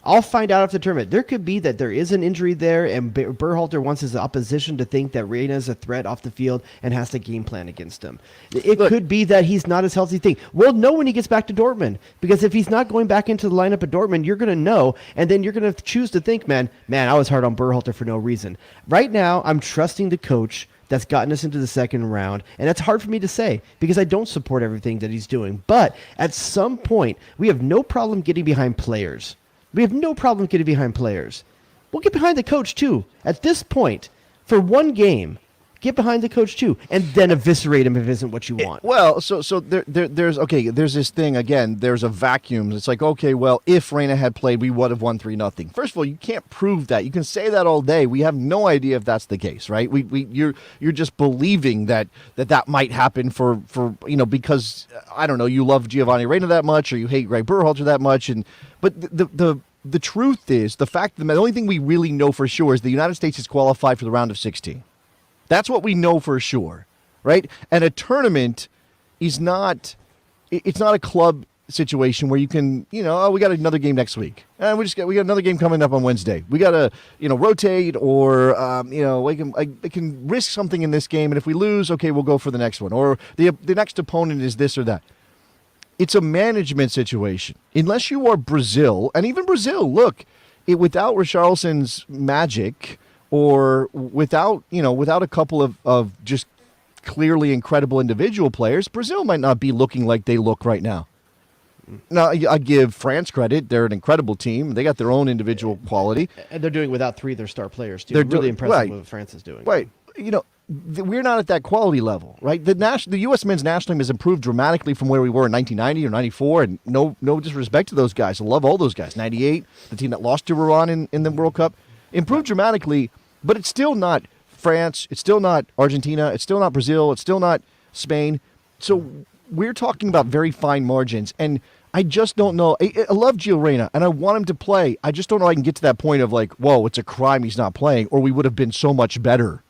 I'll find out after the tournament. There could be that there is an injury there, and Berhalter wants his opposition to think that Reyna is a threat off the field and has to game plan against him. It could be that he's not as healthy thing. We'll know when he gets back to Dortmund, because if he's not going back into the lineup at Dortmund, you're going to know, and then you're going to choose to think, man, I was hard on Berhalter for no reason. Right now, I'm trusting the coach that's gotten us into the second round, and that's hard for me to say because I don't support everything that he's doing. But at some point, we have no problem getting behind players. We'll get behind the coach, too. At this point, for one game, get behind the coach, too, and then eviscerate him if it isn't what you want. So there's this thing, again, there's a vacuum. It's like, okay, well, if Reyna had played, we would have won 3-0. First of all, you can't prove that. You can say that all day. We have no idea if that's the case, right? You're just believing that might happen for because, I don't know, you love Giovanni Reyna that much or you hate Greg Berhalter that much. But the truth is, the only thing we really know for sure is the United States is qualified for the round of 16. That's what we know for sure, right? And a tournament is not a club situation where you can, we got another game next week. And we got another game coming up on Wednesday. We got to, rotate or, we can risk something in this game. And if we lose, okay, we'll go for the next one. Or the next opponent is this or that. It's a management situation. Unless you are Brazil, and even Brazil, look, without Richarlison's magic or without a couple of just clearly incredible individual players, Brazil might not be looking like they look right now. Now, I give France credit. They're an incredible team. They got their own individual quality. And they're doing without 3 of their star players, too. They're really impressive what France is doing. Right. we're not at that quality level, right? The U.S. men's national team has improved dramatically from where we were in 1990 or 94, and no disrespect to those guys. I love all those guys. 98, the team that lost to Iran in the World Cup, improved dramatically, but it's still not France. It's still not Argentina. It's still not Brazil. It's still not Spain. So we're talking about very fine margins, and I just don't know. I love Gio Reyna, and I want him to play. I just don't know I can get to that point of like, whoa, it's a crime he's not playing, or we would have been so much better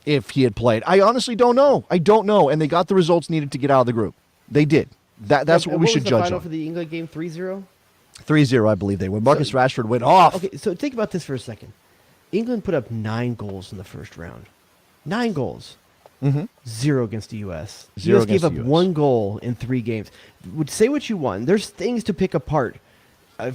if he had played. I honestly don't know. I don't know. And they got the results needed to get out of the group. They did. That's what we should judge on. What was the final for the England game? 3-0? 3-0, I believe they win. Marcus Rashford went off. Okay, so think about this for a second. England put up 9 goals in the first round. 9 goals. 0 against the U.S. The U.S. gave up 1 goal in 3 games. Would say what you want. There's things to pick apart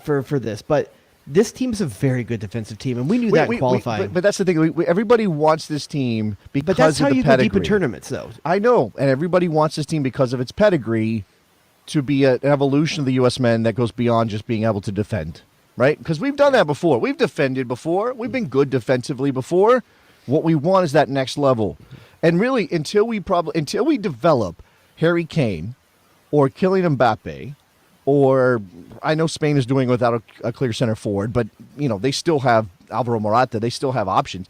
for this, but this team is a very good defensive team, and we knew that qualifying. But that's the thing. Everybody wants this team because but that's how of the you pedigree. go deep in tournaments, though. I know, and everybody wants this team because of its pedigree to be an evolution of the U.S. men that goes beyond just being able to defend, right? Because we've done that before. We've defended before. We've been good defensively before. What we want is that next level. And really, until we develop Harry Kane or Kylian Mbappe, or I know Spain is doing without a clear center forward, but they still have Alvaro Morata. They still have options.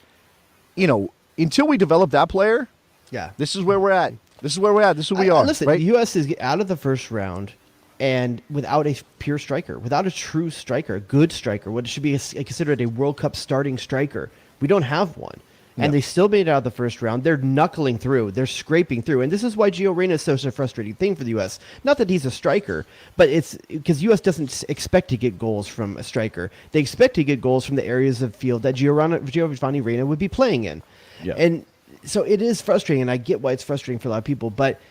Until we develop that player, this is where we're at. This is where we're at. This is who we are. Listen, right? the U.S. is out of the first round, and without a pure striker, without a true striker, a good striker, what should be considered a World Cup starting striker. We don't have one. And they still made it out of the first round. They're knuckling through. They're scraping through. And this is why Gio Reyna is such a frustrating thing for the U.S. Not that he's a striker, but it's because U.S. doesn't expect to get goals from a striker. They expect to get goals from the areas of field that Giovanni Reyna would be playing in. Yeah. And so it is frustrating, and I get why it's frustrating for a lot of people. But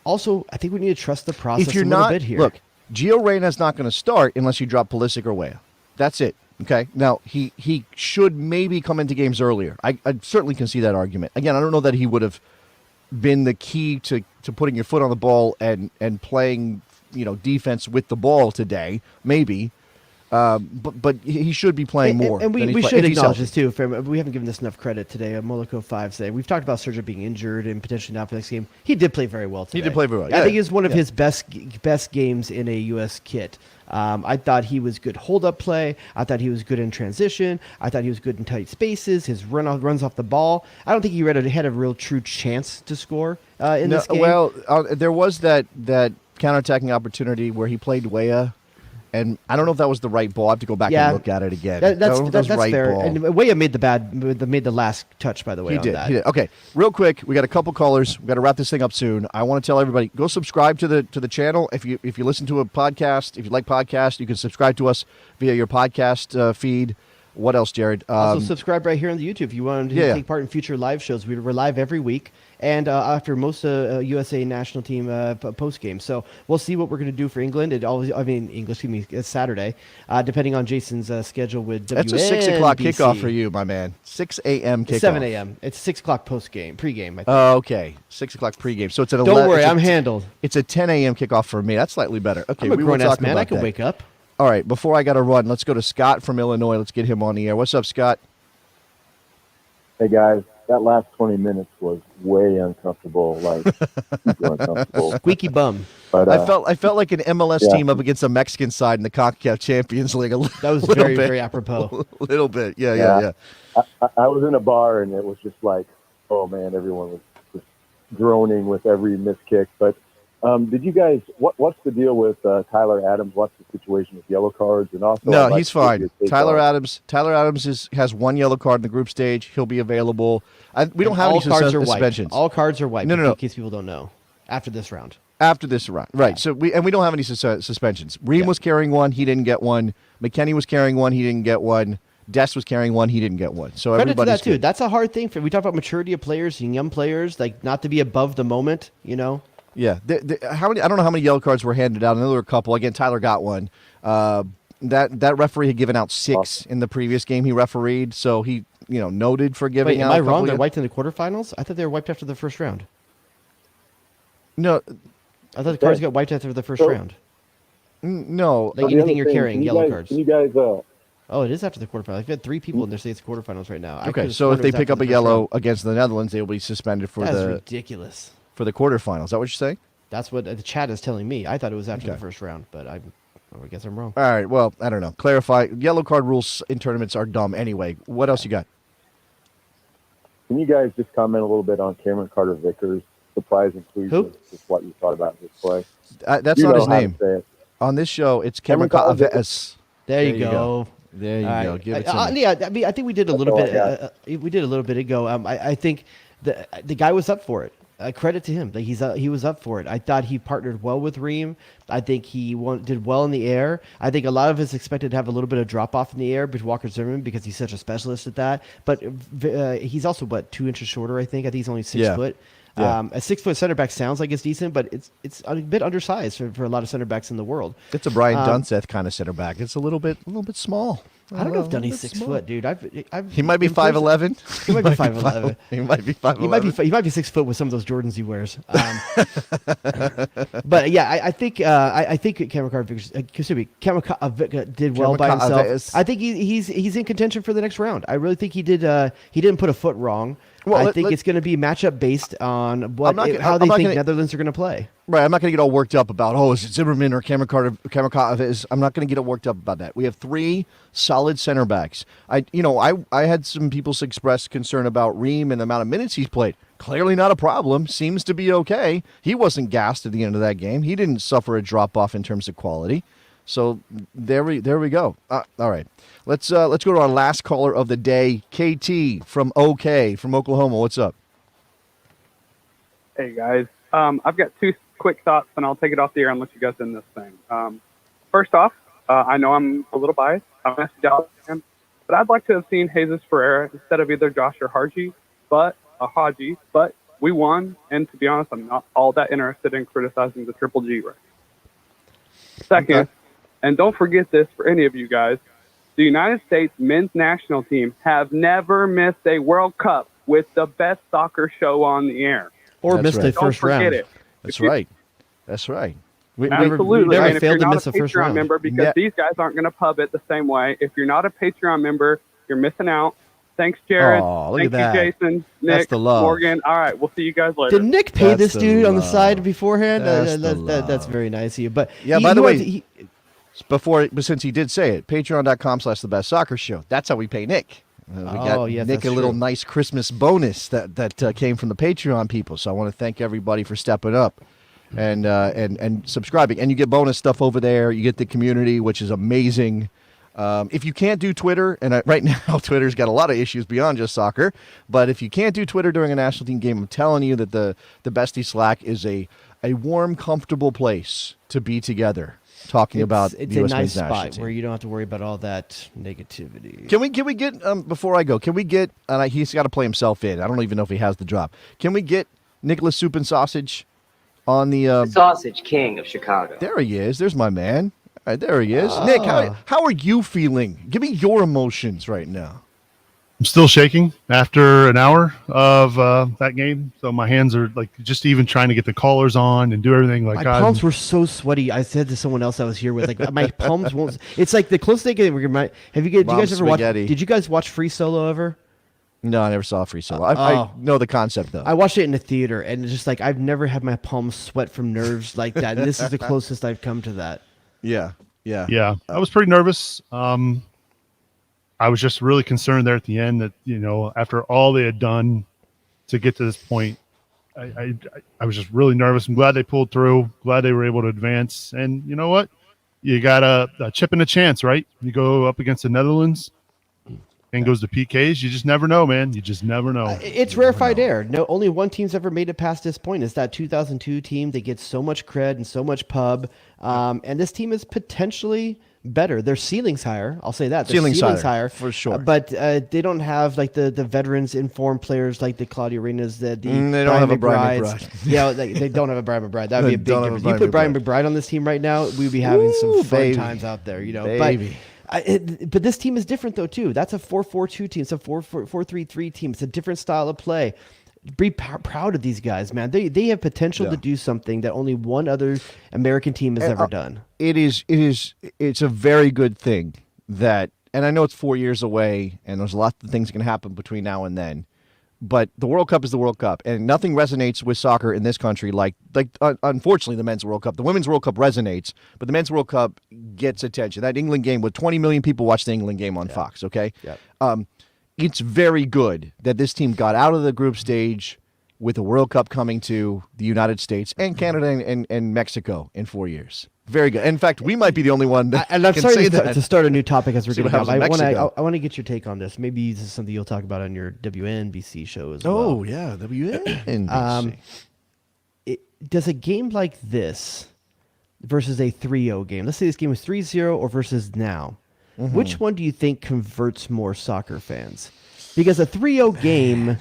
also, I think we need to trust the process a little bit here. Look, Gio Reyna is not going to start unless you drop Pulisic or Weah. That's it. Okay. Now he should maybe come into games earlier. I certainly can see that argument. Again, I don't know that he would have been the key to putting your foot on the ball and playing defense with the ball today. Maybe, but he should be playing more. And we should acknowledge this too. We haven't given this enough credit today. Moloko 5 today. We've talked about Sergio being injured and potentially not for the next game. He did play very well today. He did play very well. I think it was one of his best games in a U.S. kit. I thought he was good hold-up play. I thought he was good in transition. I thought he was good in tight spaces. His runs off the ball. I don't think he had a real true chance to score in this game. Well, there was that counterattacking opportunity where he played Weah. And I don't know if that was the right ball. I have to go back and look at it again. That's right fair. Ball. And Weah made the last touch, by the way. He did. Okay, real quick, we got a couple callers. We got to wrap this thing up soon. I want to tell everybody, go subscribe to the channel. If you listen to a podcast, if you like podcasts, you can subscribe to us via your podcast feed. What else, Jared? Also subscribe right here on the YouTube if you want to take part in future live shows. We're live every week. And after most USA national team post game, so we'll see what we're going to do for England. It's Saturday, depending on Jason's schedule with WNBC. That's a 6 o'clock kickoff for you, my man. 6 a.m. kickoff. 7 a.m. It's 6 o'clock pregame. I think. Okay, 6 o'clock pregame. So it's an. Don't worry, I'm handled. It's a 10 a.m. kickoff for me. That's slightly better. Okay, I'm a grown-ass man. I can wake up. All right, before I got to run, let's go to Scott from Illinois. Let's get him on the air. What's up, Scott? Hey guys, that last 20 minutes was way uncomfortable, like super uncomfortable. Squeaky bum. But I felt like an MLS team up against a Mexican side in the CONCACAF Champions League. That was very, very apropos. A little bit, yeah. I was in a bar and it was just like, oh man, everyone was just groaning with every missed kick. But did you guys? What's the deal with Tyler Adams? What's the situation with yellow cards? And also, no, he's fine. Tyler Adams has 1 yellow card in the group stage. He'll be available. We don't have any suspensions. All cards are wiped. No. In case people don't know, after this round. Right. Yeah. So we don't have any suspensions. Ream was carrying 1. He didn't get 1. McKennie was carrying 1. He didn't get 1. Dest was carrying 1. He didn't get 1. So credit to everybody's that too. good. That's a hard thing we talk about maturity of players and young players, like not to be above the moment. Yeah. How many? I don't know how many yellow cards were handed out. I know there were a couple. Again, Tyler got 1. That referee had given out 6 in the previous game he refereed, so he noted for giving out. Am I wrong? They're wiped in the quarterfinals? I thought they were wiped after the first round. No, I thought the cards got wiped after the first round. No, like anything you're carrying, yellow cards. Can you guys Oh, it is after the quarterfinals. I've had 3 people in their states quarterfinals right now. I Okay, could've so sworn if it they was pick after up the a first yellow round. against the Netherlands, they'll be suspended for That's the ridiculous. for the quarterfinals. Is that what you're saying? That's what the chat is telling me. I thought it was after Okay. the first round, but I guess I'm wrong. All right. Well, I don't know. Clarify. Yellow card rules in tournaments are dumb anyway. What else you got? Can you guys just comment a little bit on Cameron Carter-Vickers' surprise inclusion? Who? Just what you thought about his play. That's You not know his how to name. say it. On this show, it's Cameron Cameron Carter-Vickers. There you go. There you All go. right. Give it to me. Yeah, I mean, I think we did a That's little all bit. I We did a little bit ago. I think the guy was up for it. Credit to him. Like he was up for it. I thought he partnered well with Reem. I think he did well in the air. I think a lot of us expected to have a little bit of drop off in the air with Walker Zimmerman because he's such a specialist at that. But he's also 2 inches shorter. I think he's only 6 foot. Yeah. A 6 foot center back sounds like it's decent, but it's a bit undersized for a lot of center backs in the world. It's a Brian Dunseth kind of center back. It's a little bit small. I don't know if Dunny's 6 foot, dude. He might be 5'11". He might be 5'11". He might be 5'11". He might be 6 foot with some of those Jordans he wears. But yeah, I think Cameron Carter did well by himself. I think he's in contention for the next round. I really think he did. He didn't put a foot wrong. Well, I think it's going to be matchup based on how they think Netherlands are going to play. Right, I'm not going to get all worked up about, is it Zimmerman or Cameron Carter? I'm not going to get all worked up about that. We have 3 solid center backs. I had some people express concern about Reem and the amount of minutes he's played. Clearly not a problem. Seems to be okay. He wasn't gassed at the end of that game. He didn't suffer a drop off in terms of quality. So there we go. All right, let's go to our last caller of the day, KT from Oklahoma. What's up? Hey guys, I've got 2 quick thoughts, and I'll take it off the air and let you guys in this thing. First off, I know I'm a little biased. I'm a Dallas fan, but I'd like to have seen Jesus Ferreira instead of either Josh or Haji, but we won, and to be honest, I'm not all that interested in criticizing the Triple G right now. Second, and don't forget this for any of you guys, the United States men's national team have never missed a World Cup with the best soccer show on the air. Or missed a first round. Don't forget it. That's right. That's right. Absolutely. never And if failed you're to not miss a a first Patreon round. member, because these guys aren't going to pub it the same way. If you're not a Patreon member, you're missing out. Thanks, Jared. Oh, look Thank at that. you, Jason, That's Nick, the love. Morgan. All right, we'll see you guys later. Did Nick pay That's this the dude on the love. side beforehand? That's the very nice of you. But Yeah, by the way, since he did say it, patreon.com/thebestsoccershow. That's how we pay Nick. We got yes, Nick that's a little true. nice Christmas bonus that came from the Patreon people. So I want to thank everybody for stepping up and subscribing. And you get bonus stuff over there. You get the community, which is amazing. If you can't do Twitter, and right now Twitter's got a lot of issues beyond just soccer, but if you can't do Twitter during a national team game, I'm telling you that the Bestie Slack is a warm, comfortable place to be together talking about it's the a US nice men's national spot team. where you don't have to worry about all that negativity. Can we get before I go? Can we get? And he's got to play himself in. I don't even know if he has the job. Can we get Nicholas Soup and Sausage on the Sausage King of Chicago? There he is. There's my man. All right, there he is. Nick, how are you feeling? Give me your emotions right now. I'm still shaking after an hour of that game. So my hands are like just even trying to get the collars on and do everything. Like My palms were so sweaty. I said to someone else I was here with, like, my palms won't. It's like the closest thing we might. Did you guys ever watch? Did you guys watch Free Solo ever? No, I never saw Free Solo. I know the concept though. I watched it in the theater, and it's just like I've never had my palms sweat from nerves like that. And this is the closest I've come to that. Yeah. Yeah. I was pretty nervous. I was just really concerned there at the end that, after all they had done to get to this point, I was just really nervous. I'm glad they pulled through. Glad they were able to advance. And you know what? You got a chip and a chance, right? You go up against the Netherlands and goes to PKs. You just never know, man. You just never know. It's rarefied air. No, only one team's ever made it past this point. It's that 2002 team. They get so much cred and so much pub. And this team is potentially better. Their ceiling's higher. I'll say that. Their Ceiling's higher for sure. But they don't have like the veterans informed players like the Claudio Arenas, they don't have a Brian McBride. Yeah, they don't have a Brian McBride. That would be a big Don't have a difference. You Brian put Brian McBride on this team right now, we'd be having some fun times out there. Baby. But this team is different though too. That's a 4-4-2 team. It's a 4-3-3 team. It's a different style of play. Be proud of these guys, man. They have potential to do something that only one other American team has ever done. It's a very good thing that and I know it's 4 years away, and there's a lot of things that can happen between now and then. But the World Cup is the World Cup, and nothing resonates with soccer in this country like unfortunately, the Men's World Cup. The Women's World Cup resonates, but the Men's World Cup gets attention. That England game, with 20 million people watched the England game on Fox, okay? Yeah. It's very good that this team got out of the group stage with the World Cup coming to the United States and Canada and Mexico in 4 years. Very good. In fact, we might be the only one that and I'm can sorry say to start a new topic as we're See getting what up. I happens in Mexico. want to get your take on this. Maybe this is something you'll talk about on your WNBC show as well. Oh, yeah, WNBC. Does a game like this versus a 3-0 game, let's say this game was 3-0 or versus now, which one do you think converts more soccer fans? Because a 3-0 game,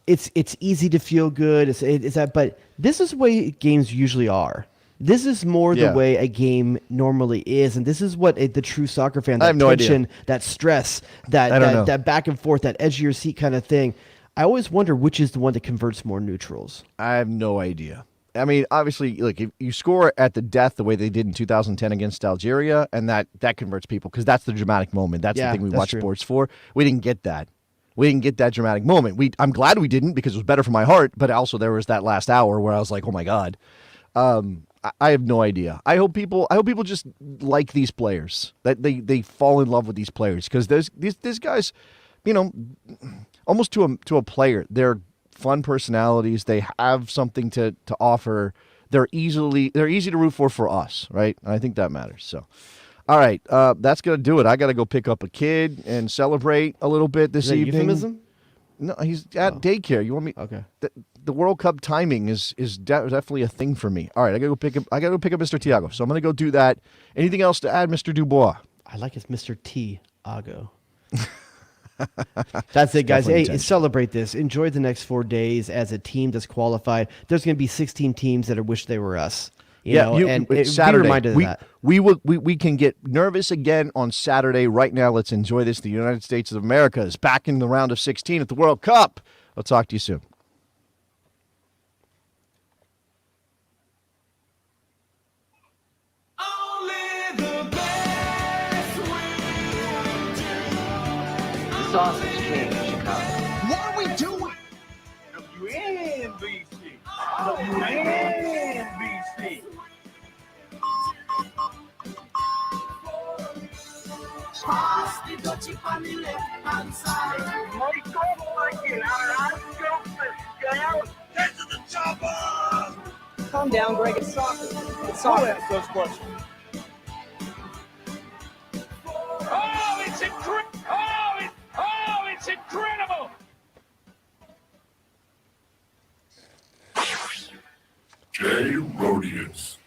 it's easy to feel good. It's that, but this is the way games usually are. This is more the way a game normally is, and this is what the true soccer fan, that I have no tension, idea. that stress, that back and forth, that edge of your seat kind of thing. I always wonder which is the one that converts more neutrals. I have no idea. I mean, obviously, look, if you score at the death the way they did in 2010 against Algeria, and that converts people because that's the dramatic moment. That's the thing we watch sports for. We didn't get that. We didn't get that dramatic moment. I'm glad we didn't because it was better for my heart, but also there was that last hour where I was like, oh my God. I have no idea. I hope people just like these players, that they fall in love with these players, because these guys, almost to a player, they're fun personalities. They have something to offer. They're easy to root for us, right? And I think that matters. So, all right, that's gonna do it. I got to go pick up a kid and celebrate a little bit this evening. Euphemism? No, he's at daycare. You want me? Okay. The World Cup timing is definitely a thing for me. All right, I gotta go pick up Mr. Tiago. So I'm gonna go do that. Anything else to add, Mr. DuBois? I like it, Mr. Tiago. That's it, guys. Hey, celebrate this. Enjoy the next 4 days as a team that's qualified. There's going to be 16 teams that wish they were us. And Saturday, be reminded of that. We can get nervous again on Saturday. Right now, let's enjoy this. The United States of America is back in the round of 16 at the World Cup. I'll talk to you soon. Sausage King of Chicago. What are we doing? WNBC. WNBC. Pass the dutchie on the left-hand side. Make up like it. I'm girl. Get to the chopper. Calm down, Greg. It's soccer. It's Who soccer. asked those questions? Oh, it's incredible! It's incredible! Jay Rodius.